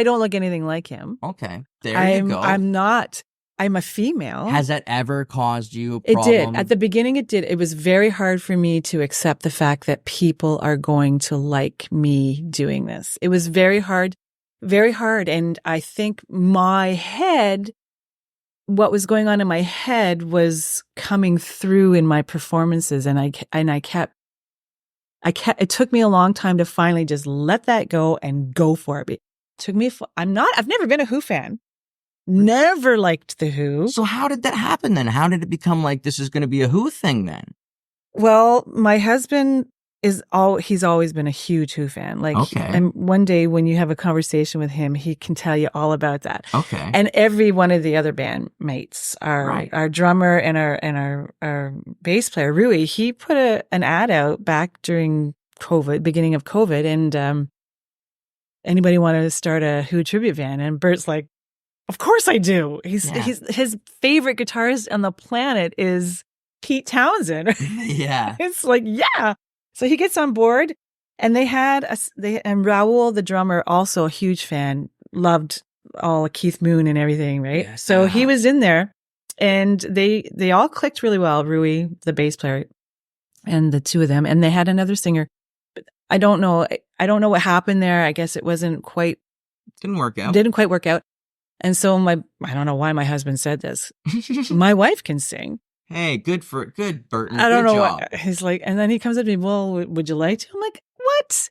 don't look anything like him.
Okay, there you go.
I'm not. I'm a female.
Has that ever caused you a
It
problem?
did. At the beginning, it did. It was very hard for me to accept the fact that people are going to like me doing this. It was very hard, very hard. And I think my head, what was going on in my head was coming through in my performances. And I kept, it took me a long time to finally just let that go and go for it. It took me, I've never been a Who fan. Never liked the Who.
So how did that happen then? How did it become like this is going to be a Who thing then?
Well, my husband he's always been a huge Who fan. Like,
okay.
And one day when you have a conversation with him, he can tell you all about that.
Okay.
And every one of the other bandmates, our drummer and our bass player, Rui, he put an ad out back during COVID, beginning of COVID, and anybody wanted to start a Who tribute band. And Bert's like, of course I do. His favorite guitarist on the planet is Pete Townsend.
Yeah.
It's like, yeah. So he gets on board, and and Raul, the drummer, also a huge fan, loved all of Keith Moon and everything, right?
Yes.
So he was in there, and they all clicked really well. Rui, the bass player, and the two of them, and they had another singer. But I don't know what happened there. I guess it wasn't quite
Didn't quite
work out. And so I don't know why my husband said this. My wife can sing.
Hey, good, Burton.
I don't know
job.
what he's like. And then he comes up to me, well, would you like to? I'm like, what?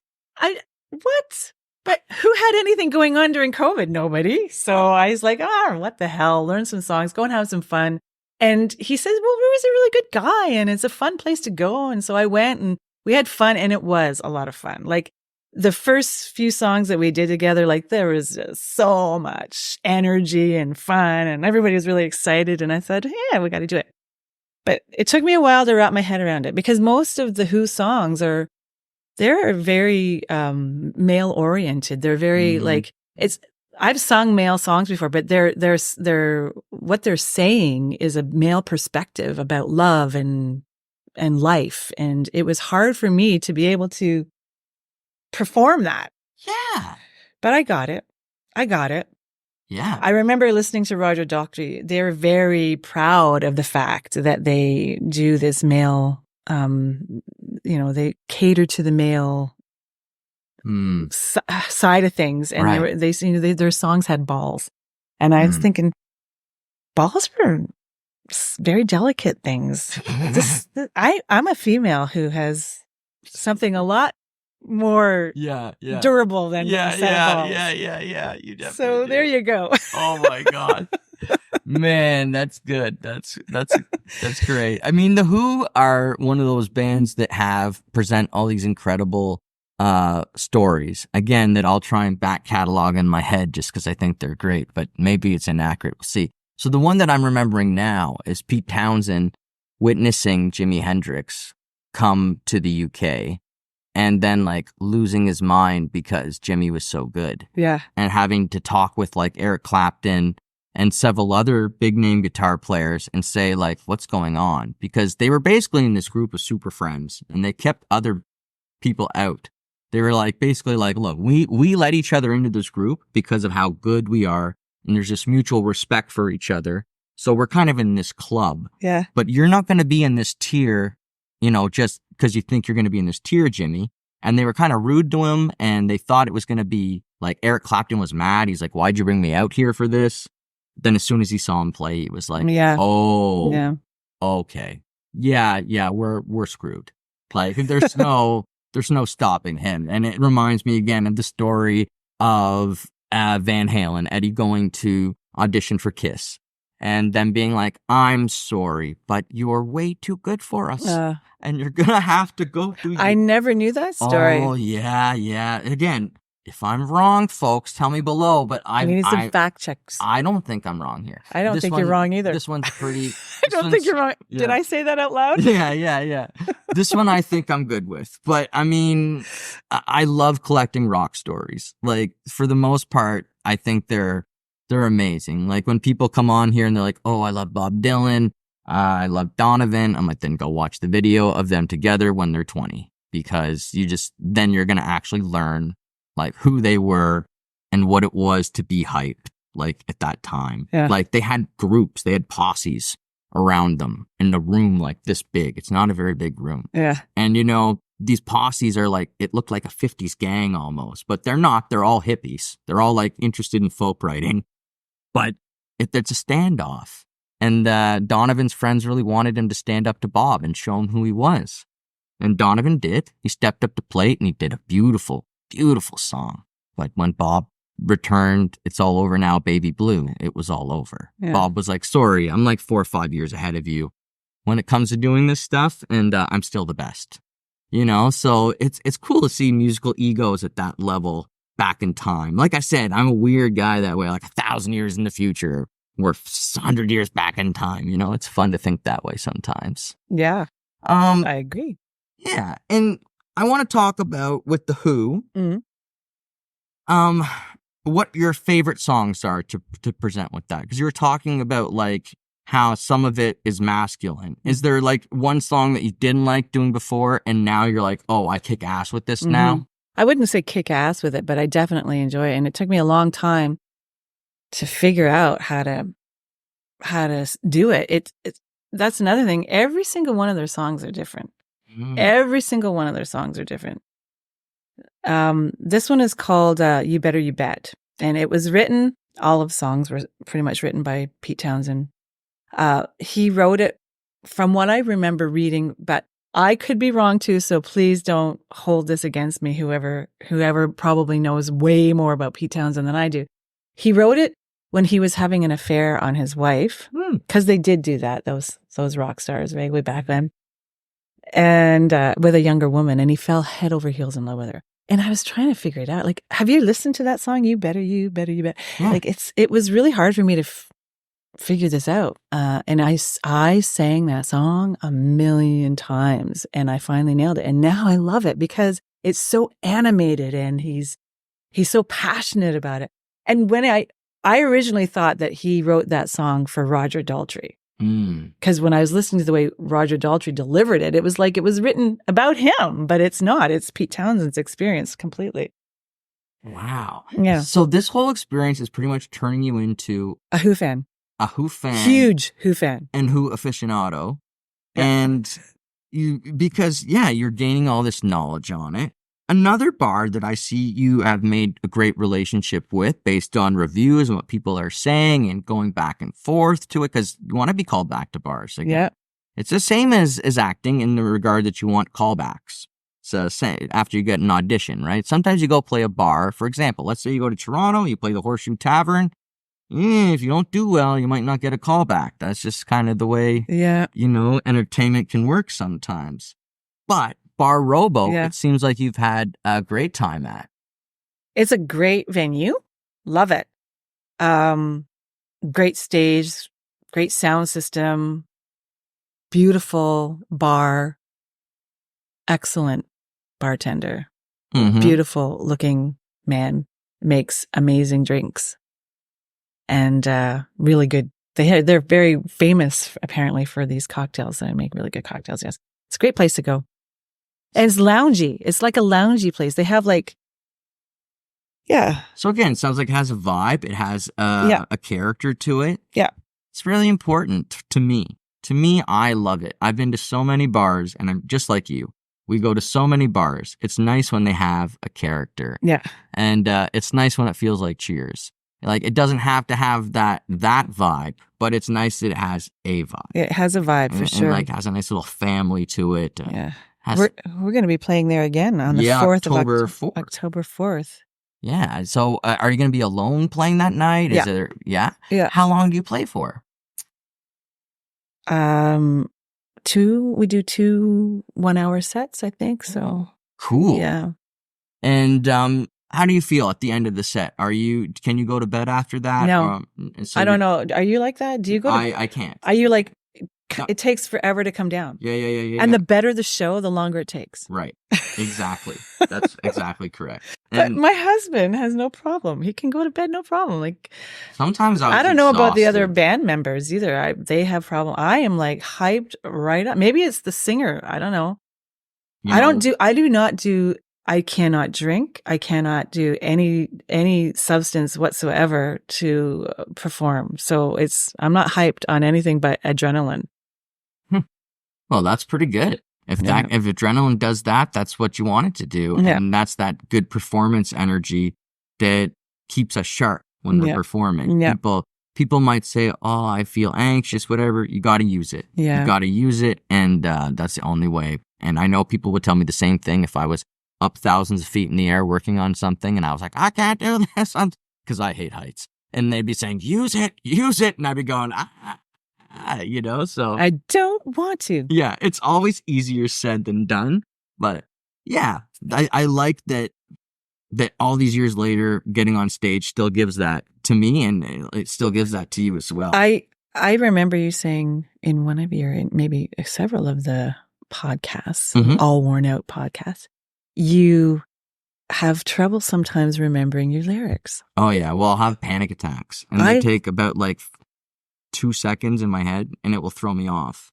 What? But who had anything going on during COVID? Nobody. So I was like, what the hell? Learn some songs, go and have some fun. And he says, well, Rui's a really good guy and it's a fun place to go. And so I went and we had fun, and it was a lot of fun. Like, the first few songs that we did together, like, there was just so much energy and fun, and everybody was really excited. And I said, yeah, we got to do it. But it took me a while to wrap my head around it, because most of the Who songs they're very male oriented. They're very I've sung male songs before, but they're what they're saying is a male perspective about love and life. And it was hard for me to be able to perform that.
Yeah.
But I got it.
Yeah.
I remember listening to Roger Daltrey. They're very proud of the fact that they do this male, they cater to the male side of things. And their songs had balls. And I was thinking, balls are very delicate things. I'm a female who has something a lot more durable than
yeah. You definitely
so
do.
There you go.
Oh my god, man, that's good. That's great. I mean, the Who are one of those bands that present all these incredible stories. Again, that I'll try and back catalog in my head just because I think they're great, but maybe it's inaccurate. We'll see. So the one that I'm remembering now is Pete Townsend witnessing Jimi Hendrix come to the UK. And then, like, losing his mind because Jimmy was so good.
Yeah.
And having to talk with, like, Eric Clapton and several other big-name guitar players and say, like, what's going on? Because they were basically in this group of super friends, and they kept other people out. They were, like, basically like, look, we let each other into this group because of how good we are, and there's this mutual respect for each other. So we're kind of in this club.
Yeah.
But you're not going to be in this tier, just because you think you're going to be in this tier, Jimmy. And they were kind of rude to him, and they thought it was going to be like Eric Clapton was mad. He's like, why'd you bring me out here for this? Then as soon as he saw him play, he was like, oh, yeah. Okay. Yeah, we're screwed. Like, there's no stopping him. And it reminds me again of the story of Van Halen, Eddie going to audition for Kiss. And them being like, I'm sorry, but you're way too good for us. And you're going to have to go through.
I never knew that story.
Oh, yeah. Again, If I'm wrong, folks, tell me below. But
I need some fact checks.
I don't think I'm wrong here.
I don't think you're wrong either.
This one's pretty.
I don't think you're wrong. Yeah. Did I say that out loud?
Yeah. This one I think I'm good with. But I mean, I love collecting rock stories. Like, for the most part, I think they're amazing. Like, when people come on here and they're like, oh, I love Bob Dylan, I love Donovan, I'm like, then go watch the video of them together when they're 20. Because then you're going to actually learn like who they were and what it was to be hyped, like at that time. Yeah. Like, they had groups, they had posses around them in a room like this big. It's not a very big room. Yeah. And, you know, these posses are like, it looked like a 50s gang almost, but they're not. They're all hippies. They're all like interested in folk writing, but it's a standoff. And Donovan's friends really wanted him to stand up to Bob and show him who he was. And Donovan did. He stepped up to plate and he did a beautiful, beautiful song. Like, when Bob returned It's All Over Now, Baby Blue, it was all over. Yeah. Bob was like, sorry, I'm like 4 or 5 years ahead of you when it comes to doing this stuff, and I'm still the best. You know, so it's cool to see musical egos at that level back in time. Like I said, I'm a weird guy that way, like 1,000 years in the future or 100 years back in time. You know, it's fun to think that way sometimes.
Yeah, I agree.
Yeah, and I want to talk about with The Who, what your favorite songs are to present with that. Because you were talking about, like, how some of it is masculine. Is there, like, one song that you didn't like doing before, and now you're like, oh, I kick ass with this now?
I wouldn't say kick ass with it, but I definitely enjoy it. And it took me a long time to figure out how to do it. That's another thing. Every single one of their songs are different. Every single one of their songs are different. This one is called You Better You Bet. And it was written, all of songs were pretty much written by Pete Townsend. He wrote it from what I remember reading, but I could be wrong too, so please don't hold this against me, whoever probably knows way more about Pete Townsend than I do. He wrote it when he was having an affair on his wife, because they did do that, those rock stars way back then. And with a younger woman, and he fell head over heels in love with her. And I was trying to figure it out. Like, have you listened to that song? You better bet. Yeah. Like, it was really hard for me to figure this out. And I sang that song 1,000,000 times, and I finally nailed it. And now I love it because it's so animated, and he's so passionate about it. And when I originally thought that he wrote that song for Roger Daltrey. Because when I was listening to the way Roger Daltrey delivered it, it was like it was written about him, but it's not. It's Pete Townsend's experience completely.
Wow.
Yeah.
So this whole experience is pretty much turning you into
a Who fan.
A Who fan.
Huge Who fan.
And Who aficionado. Yeah. And you're gaining all this knowledge on it. Another bar that I see you have made a great relationship with based on reviews and what people are saying and going back and forth to it, because you want to be called back to bars. Again. Yeah. It's the same as acting in the regard that you want callbacks. So after you get an audition, right? Sometimes you go play a bar. For example, let's say you go to Toronto, you play the Horseshoe Tavern. If you don't do well, you might not get a callback. That's just kind of the way, entertainment can work sometimes. But Bar Robo, it seems like you've had a great time at.
It's a great venue. Love it. Great stage, great sound system, beautiful bar, excellent bartender, beautiful looking man, makes amazing drinks, and really good. They're very famous apparently for these cocktails. They make really good cocktails. Yes, it's a great place to go. And it's loungy. It's like a loungy place. They have
So again, it sounds like it has a vibe. It has a character to it.
Yeah.
It's really important to me. To me, I love it. I've been to so many bars, and I'm just like you. We go to so many bars. It's nice when they have a character.
Yeah.
And it's nice when it feels like Cheers. Like, it doesn't have to have that vibe, but it's nice that it has a vibe.
It has a vibe for sure.
And has a nice little family to it.
Yeah. We're going to be playing there again on the 4th of October 4th.
Yeah. So are you going to be alone playing that night?
Yeah.
How long do you play for?
We do 2 1-hour sets, I think. So
cool.
Yeah.
And how do you feel at the end of the set? Can you go to bed after that?
No,
So
I don't know. Are you like that? Do you go to
I can't.
Are you like,
No.
it takes forever to come down?
Yeah.
And the better the show, the longer it takes.
Right. Exactly. That's exactly correct.
But
And
my husband has no problem. He can go to bed, no problem. Like,
sometimes
I don't know about the other
exhausted.
band members either. They have problem. I am like hyped right up. Maybe it's the singer. I don't know.
You
I
know?
do not do, I cannot drink. I cannot do any substance whatsoever to perform. So I'm not hyped on anything but adrenaline.
Well, that's pretty good. If adrenaline does that, that's what you want it to do.
Yeah.
And that's that good performance energy that keeps us sharp when we're performing.
Yeah.
People might say, oh, I feel anxious, whatever. You got to use it.
Yeah.
You got to use it. And that's the only way. And I know people would tell me the same thing if I was up thousands of feet in the air working on something and I was like, I can't do this because I hate heights. And they'd be saying, use it. And I'd be going, so.
I don't want to.
Yeah, it's always easier said than done. But yeah, I like that all these years later, getting on stage still gives that to me, and it still gives that to you as well.
I remember you saying in one of your, maybe several of the podcasts, All Worn Out podcasts, you have trouble sometimes remembering your lyrics.
Oh yeah, well, I'll have panic attacks, and they take about like 2 seconds in my head, and it will throw me off.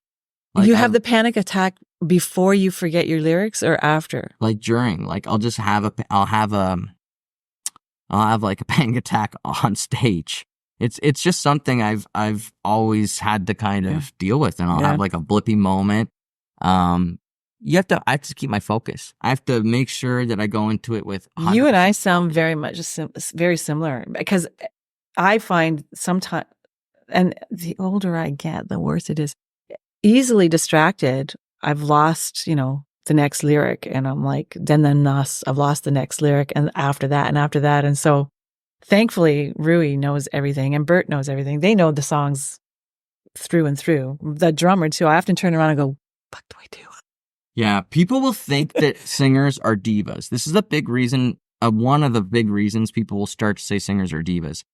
Like,
you have the panic attack before you forget your lyrics, or after?
Like during, like I'll have like a panic attack on stage. It's just something I've always had to kind of deal with, and I'll have like a blippy moment. I have to keep my focus. I have to make sure that I go into it with 100%.
You and I sound very much very similar, because I find sometimes, and the older I get, the worse it is. Easily distracted. I've lost, the next lyric, and I'm like, I've lost the next lyric, and after that. And so thankfully, Rui knows everything, and Bert knows everything. They know the songs through and through. The drummer too. I often turn around and go, what do I do?
Yeah, people will think that singers are divas. This is a big reason, one of the big reasons people will start to say singers are divas.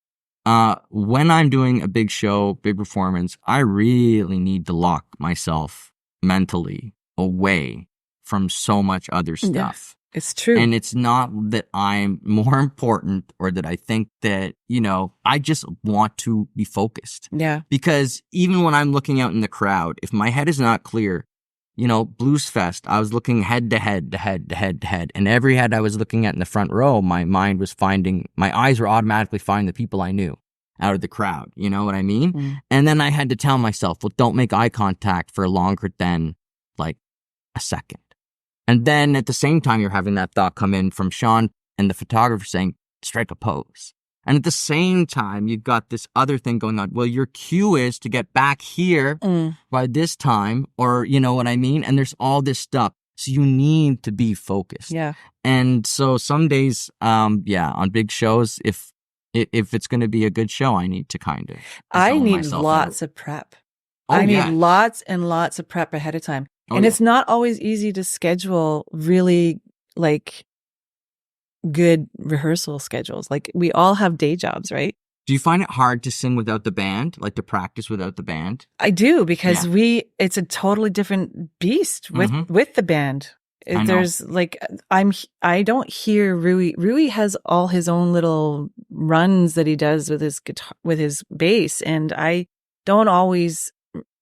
When I'm doing a big show, big performance, I really need to lock myself mentally away from so much other stuff.
Yeah, it's true.
And it's not that I'm more important or that I think that, I just want to be focused.
Yeah.
Because even when I'm looking out in the crowd, if my head is not clear, Blues Fest, I was looking head to head. And every head I was looking at in the front row, my eyes were automatically finding the people I knew out of the crowd. You know what I mean?
Mm.
And then I had to tell myself, well, don't make eye contact for longer than like a second. And then at the same time, you're having that thought come in from Sean and the photographer saying, strike a pose. And at the same time, you've got this other thing going on. Well, your cue is to get back here by this time, or you know what I mean? And there's all this stuff. So you need to be focused.
Yeah.
And so some days, on big shows, if it's going to be a good show, I need to kind of
I need lots of prep. I need lots and lots of prep ahead of time. And it's not always easy to schedule really like good rehearsal schedules. Like, we all have day jobs, right?
Do you find it hard to sing without the band, like to practice without the band?
I do, because it's a totally different beast with the band. There's like, I don't hear Rui. Rui has all his own little runs that he does with his guitar, with his bass. And I don't always,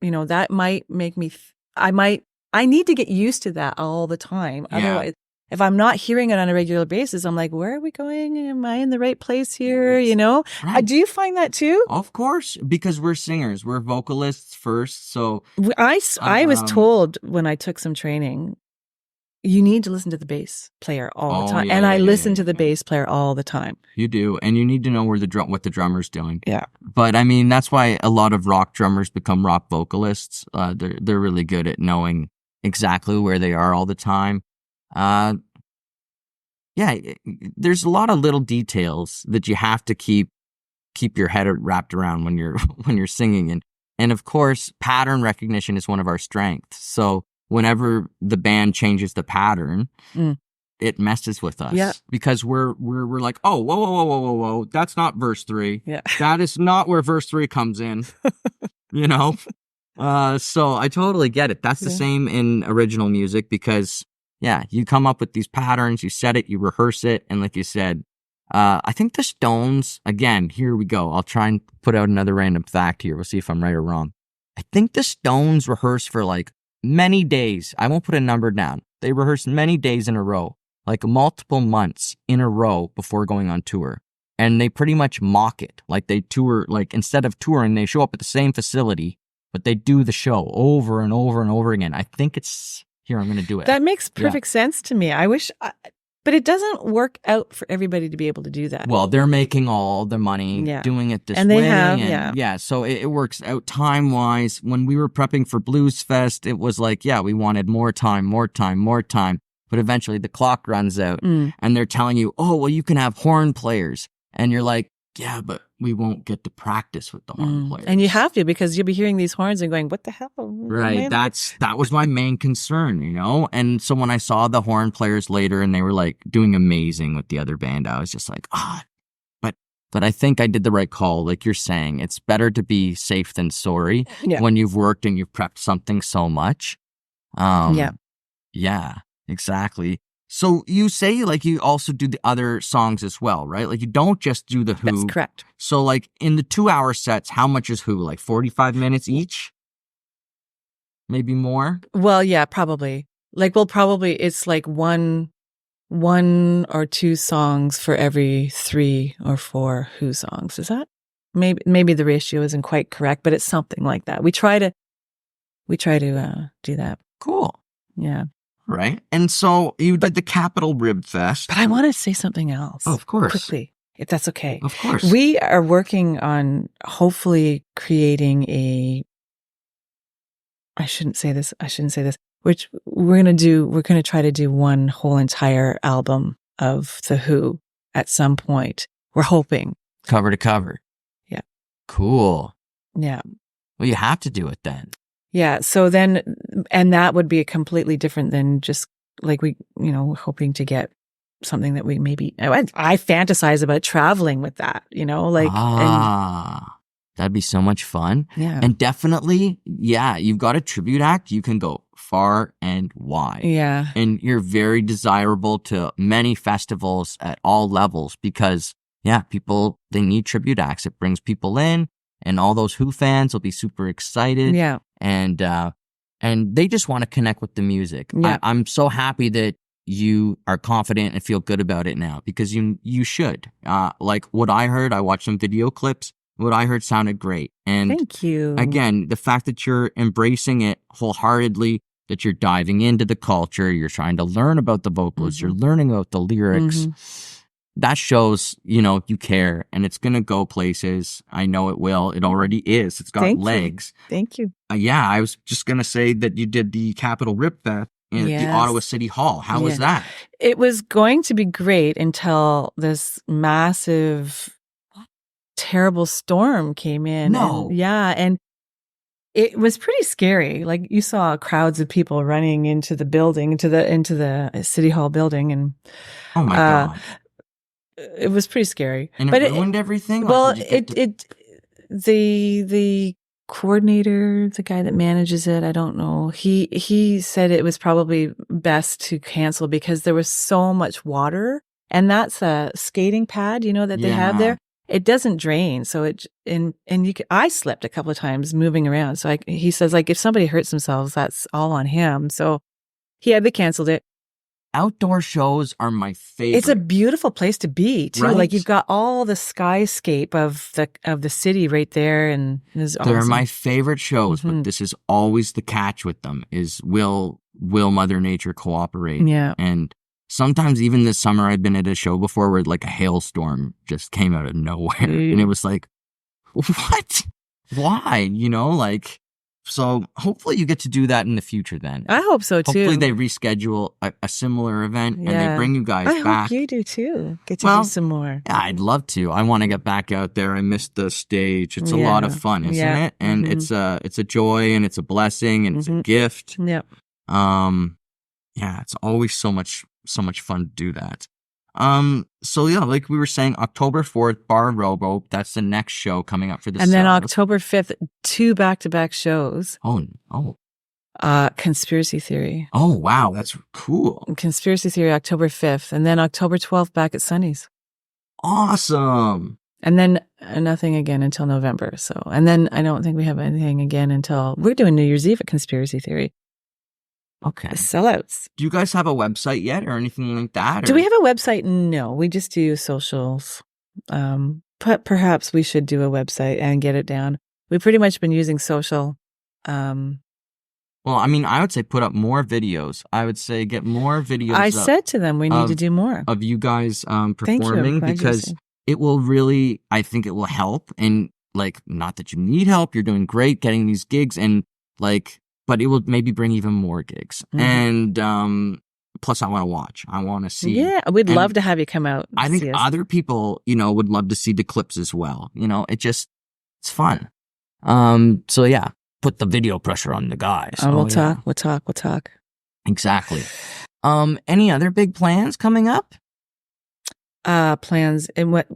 that might make me, I need to get used to that all the time.
Yeah.
Otherwise, if I'm not hearing it on a regular basis, I'm like, where are we going? Am I in the right place here?
Right.
Do you find that too?
Of course, because we're singers, we're vocalists first. So
I was told when I took some training, you need to listen to the bass player all the time. I listen to the bass player all the time.
You do. And you need to know what the drummer's doing.
Yeah.
But I mean, that's why a lot of rock drummers become rock vocalists. They're really good at knowing exactly where they are all the time. There's a lot of little details that you have to keep your head wrapped around when you're singing. And of course, pattern recognition is one of our strengths. So whenever the band changes the pattern, it messes with us.
Yeah.
Because we're like, oh, whoa. That's not verse 3.
Yeah.
That is not where verse 3 comes in. You know? So I totally get it. That's the same in original music because, yeah, you come up with these patterns, you set it, you rehearse it. And like you said, I think the Stones, again, here we go. I'll try and put out another random fact here. We'll see if I'm right or wrong. I think the Stones rehearse for like many days. I won't put a number down. They rehearse many days in a row, like multiple months in a row before going on tour. And they pretty much mock it. Like they tour, like instead of touring, they show up at the same facility, but they do the show over and over and over again. I think it's, here, I'm going to do it.
That makes perfect sense to me. I wish, but it doesn't work out for everybody to be able to do that.
Well, they're making all the money doing it this way.
And they have,
so it works out time-wise. When we were prepping for Blues Fest, it was like, we wanted more time. But eventually the clock runs out and they're telling you, oh, well, you can have horn players. And you're like, yeah, but we won't get to practice with the horn players.
And you have to, because you'll be hearing these horns and going, what the hell?
Right. That was my main concern, you know? And so when I saw the horn players later and they were like doing amazing with the other band, I was just like, but I think I did the right call. Like you're saying, it's better to be safe than sorry when you've worked and you've prepped something so much. Yeah, exactly. So you say like you also do the other songs as well, right? Like you don't just do the Who.
That's correct.
So like in the 2-hour sets, how much is Who? Like 45 minutes each? Maybe more?
Well, yeah, probably. Like it's like one or two songs for every 3 or 4 Who songs. Is that? Maybe the ratio isn't quite correct, but it's something like that. We try to do that.
Cool.
Yeah.
Right. And so you did the Capitol Rib Fest.
But I want to say something else.
Oh, of course.
Quickly, if that's okay.
Of course.
We are working on hopefully creating I shouldn't say this, which we're going to try to do one whole entire album of The Who at some point. We're hoping.
Cover to cover.
Yeah.
Cool.
Yeah.
Well, you have to do it then.
Yeah. So then, and that would be completely different than just like hoping to get something that we maybe, I fantasize about traveling with that,
that'd be so much fun.
Yeah.
And definitely, you've got a tribute act. You can go far and wide.
Yeah.
And you're very desirable to many festivals at all levels because, people, they need tribute acts. It brings people in. And all those Who fans will be super excited.
Yeah.
And they just want to connect with the music.
Yeah.
I'm so happy that you are confident and feel good about it now because you should. Like what I heard, I watched some video clips. What I heard sounded great. And
thank you.
Again, the fact that you're embracing it wholeheartedly, that you're diving into the culture, you're trying to learn about the vocalists, you're learning about the lyrics. That shows, you care and it's going to go places. I know it will. It already is. It's got legs.
Thank you.
I was just going to say that you did the Capitol Rib Fest in the Ottawa City Hall. How was that?
It was going to be great until this massive, terrible storm came in.
No.
And it was pretty scary. Like you saw crowds of people running into the building, into the City Hall building. And
oh my God.
It was pretty scary.
And it ruined everything?
Well, the coordinator, the guy that manages it, I don't know. He said it was probably best to cancel because there was so much water. And that's a skating pad, that they have there. It doesn't drain. So I slipped a couple of times moving around. So he says, like, if somebody hurts themselves, that's all on him. So they canceled it.
Outdoor shows are my favorite.
It's a beautiful place to be too.
Right?
Like you've got all the skyscape of the city right there, and
they're my favorite shows. But this is always the catch with them: is will Mother Nature cooperate?
Yeah.
And sometimes even this summer, I've been at a show before where like a hailstorm just came out of nowhere, and it was like, what? Why? So hopefully you get to do that in the future then.
I hope so too.
Hopefully they reschedule a similar event and they bring you guys back.
I hope you do too. Get to do some more.
Yeah, I'd love to. I want to get back out there. I missed the stage. It's a lot of fun, isn't it? And it's a joy and it's a blessing and it's a gift.
Yep.
It's always so much so much fun to do that. So yeah, like we were saying, October 4th, Bar Robo. That's the next show coming up for the.
And then October 5th, 2 back-to-back shows.
Oh.
Conspiracy Theory.
Oh wow, that's cool.
Conspiracy Theory, October 5th, and then October 12th back at Sunny's.
Awesome.
And then nothing again until November. So, and then I don't think we have anything again until we're doing New Year's Eve at Conspiracy Theory.
Okay.
Sellouts.
Do you guys have a website yet or anything like that? Or?
Do we have a website? No, we just do socials. But perhaps we should do a website and get it down. We've pretty much been using social.
Well, I mean, I would say put up more videos. I would say get more videos.
I said to them, we need to do more
of you guys performing because it will really, I think it will help. And like, not that you need help, you're doing great getting these gigs and like, but it will maybe bring even more gigs. Mm-hmm. And plus I want to watch. I want to see.
Yeah, we'd love to have you come out.
I think other people, would love to see the clips as well. It's fun. So yeah. Put the video pressure on the guys.
We'll talk.
Exactly. Any other big plans coming up?
Plans in what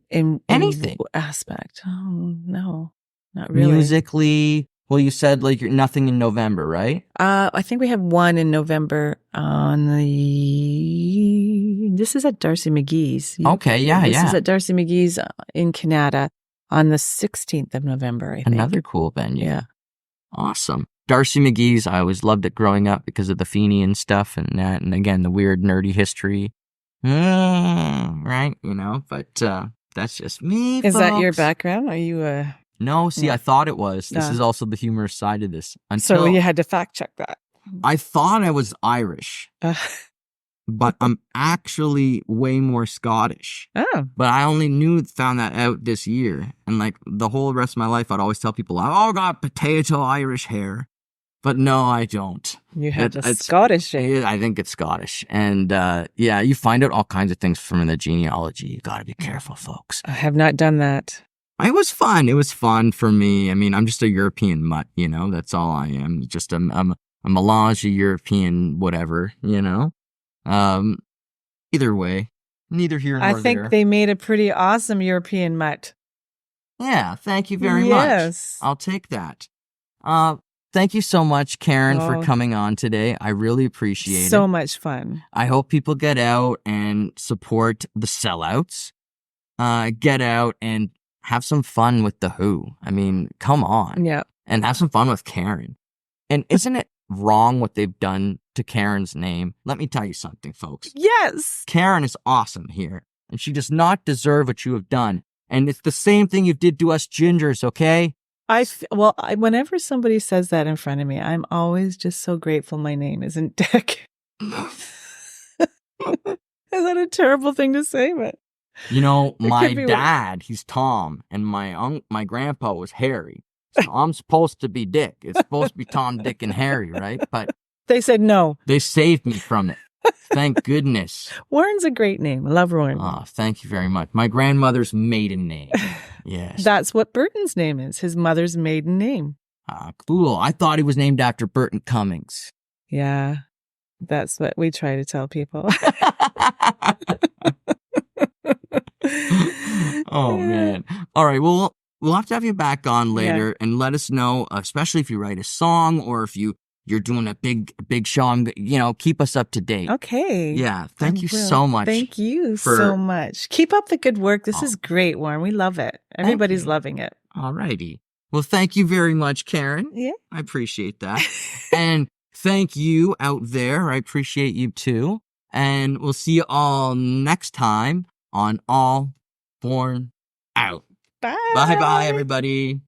in
anything
what aspect? Oh no, not really.
Musically, well, you said like you're nothing in November, right?
I think we have one in November on this is at Darcy McGee's.
Okay, yeah.
This is at Darcy McGee's in Canada on the 16th of November, I think.
Another cool venue.
Yeah.
Awesome. Darcy McGee's, I always loved it growing up because of the Feeney and stuff and that, and again, the weird nerdy history. Right? But that's just me,
Is
folks.
that your background? Are you
No, see, I thought it was. This is also the humorous side of this.
So you had to fact check that.
I thought I was Irish. But I'm actually way more Scottish.
Oh.
But I only found that out this year. And like the whole rest of my life, I'd always tell people, I got potato Irish hair. But no, I don't.
You have the Scottish hair.
I think it's Scottish. And you find out all kinds of things from the genealogy. You got to be careful, folks.
I have not done that.
It was fun. It was fun for me. I mean, I'm just a European mutt, that's all I am. Just a melange of European whatever, Either way, neither here nor there.
I think they made a pretty awesome European mutt.
Yeah, thank you very much. I'll take that. Thank you so much, Karen, for coming on today. I really appreciate it.
So much fun.
I hope people get out and support the Sellouts. Get out and have some fun with The Who. I mean, come on.
Yeah.
And have some fun with Karen. And isn't it wrong what they've done to Karen's name? Let me tell you something, folks.
Yes.
Karen is awesome here, and she does not deserve what you have done. And it's the same thing you did to us gingers, okay?
Whenever somebody says that in front of me, I'm always just so grateful my name isn't Dick. Is that a terrible thing to say? But
my dad, he's Tom, and my grandpa was Harry. So I'm supposed to be Dick. It's supposed to be Tom, Dick, and Harry, right? But
they said no.
They saved me from it. Thank goodness.
Warren's a great name. I love Warren.
Oh, thank you very much. My grandmother's maiden name. Yes.
That's what Burton's name is. His mother's maiden name.
Ah, cool. I thought he was named after Burton Cummings.
Yeah. That's what we try to tell people.
Oh, man. All right. Well, we'll have to have you back on later and let us know, especially if you write a song or if you're doing a big show. Keep us up to date.
Okay.
Yeah. Thank you so much.
Thank you so much. Keep up the good work. This is great, Warren. We love it. Everybody's loving it.
All righty. Well, thank you very much, Karen.
Yeah.
I appreciate that. And thank you out there. I appreciate you too. And we'll see you all next time on All Born Out.
Bye.
Bye, everybody.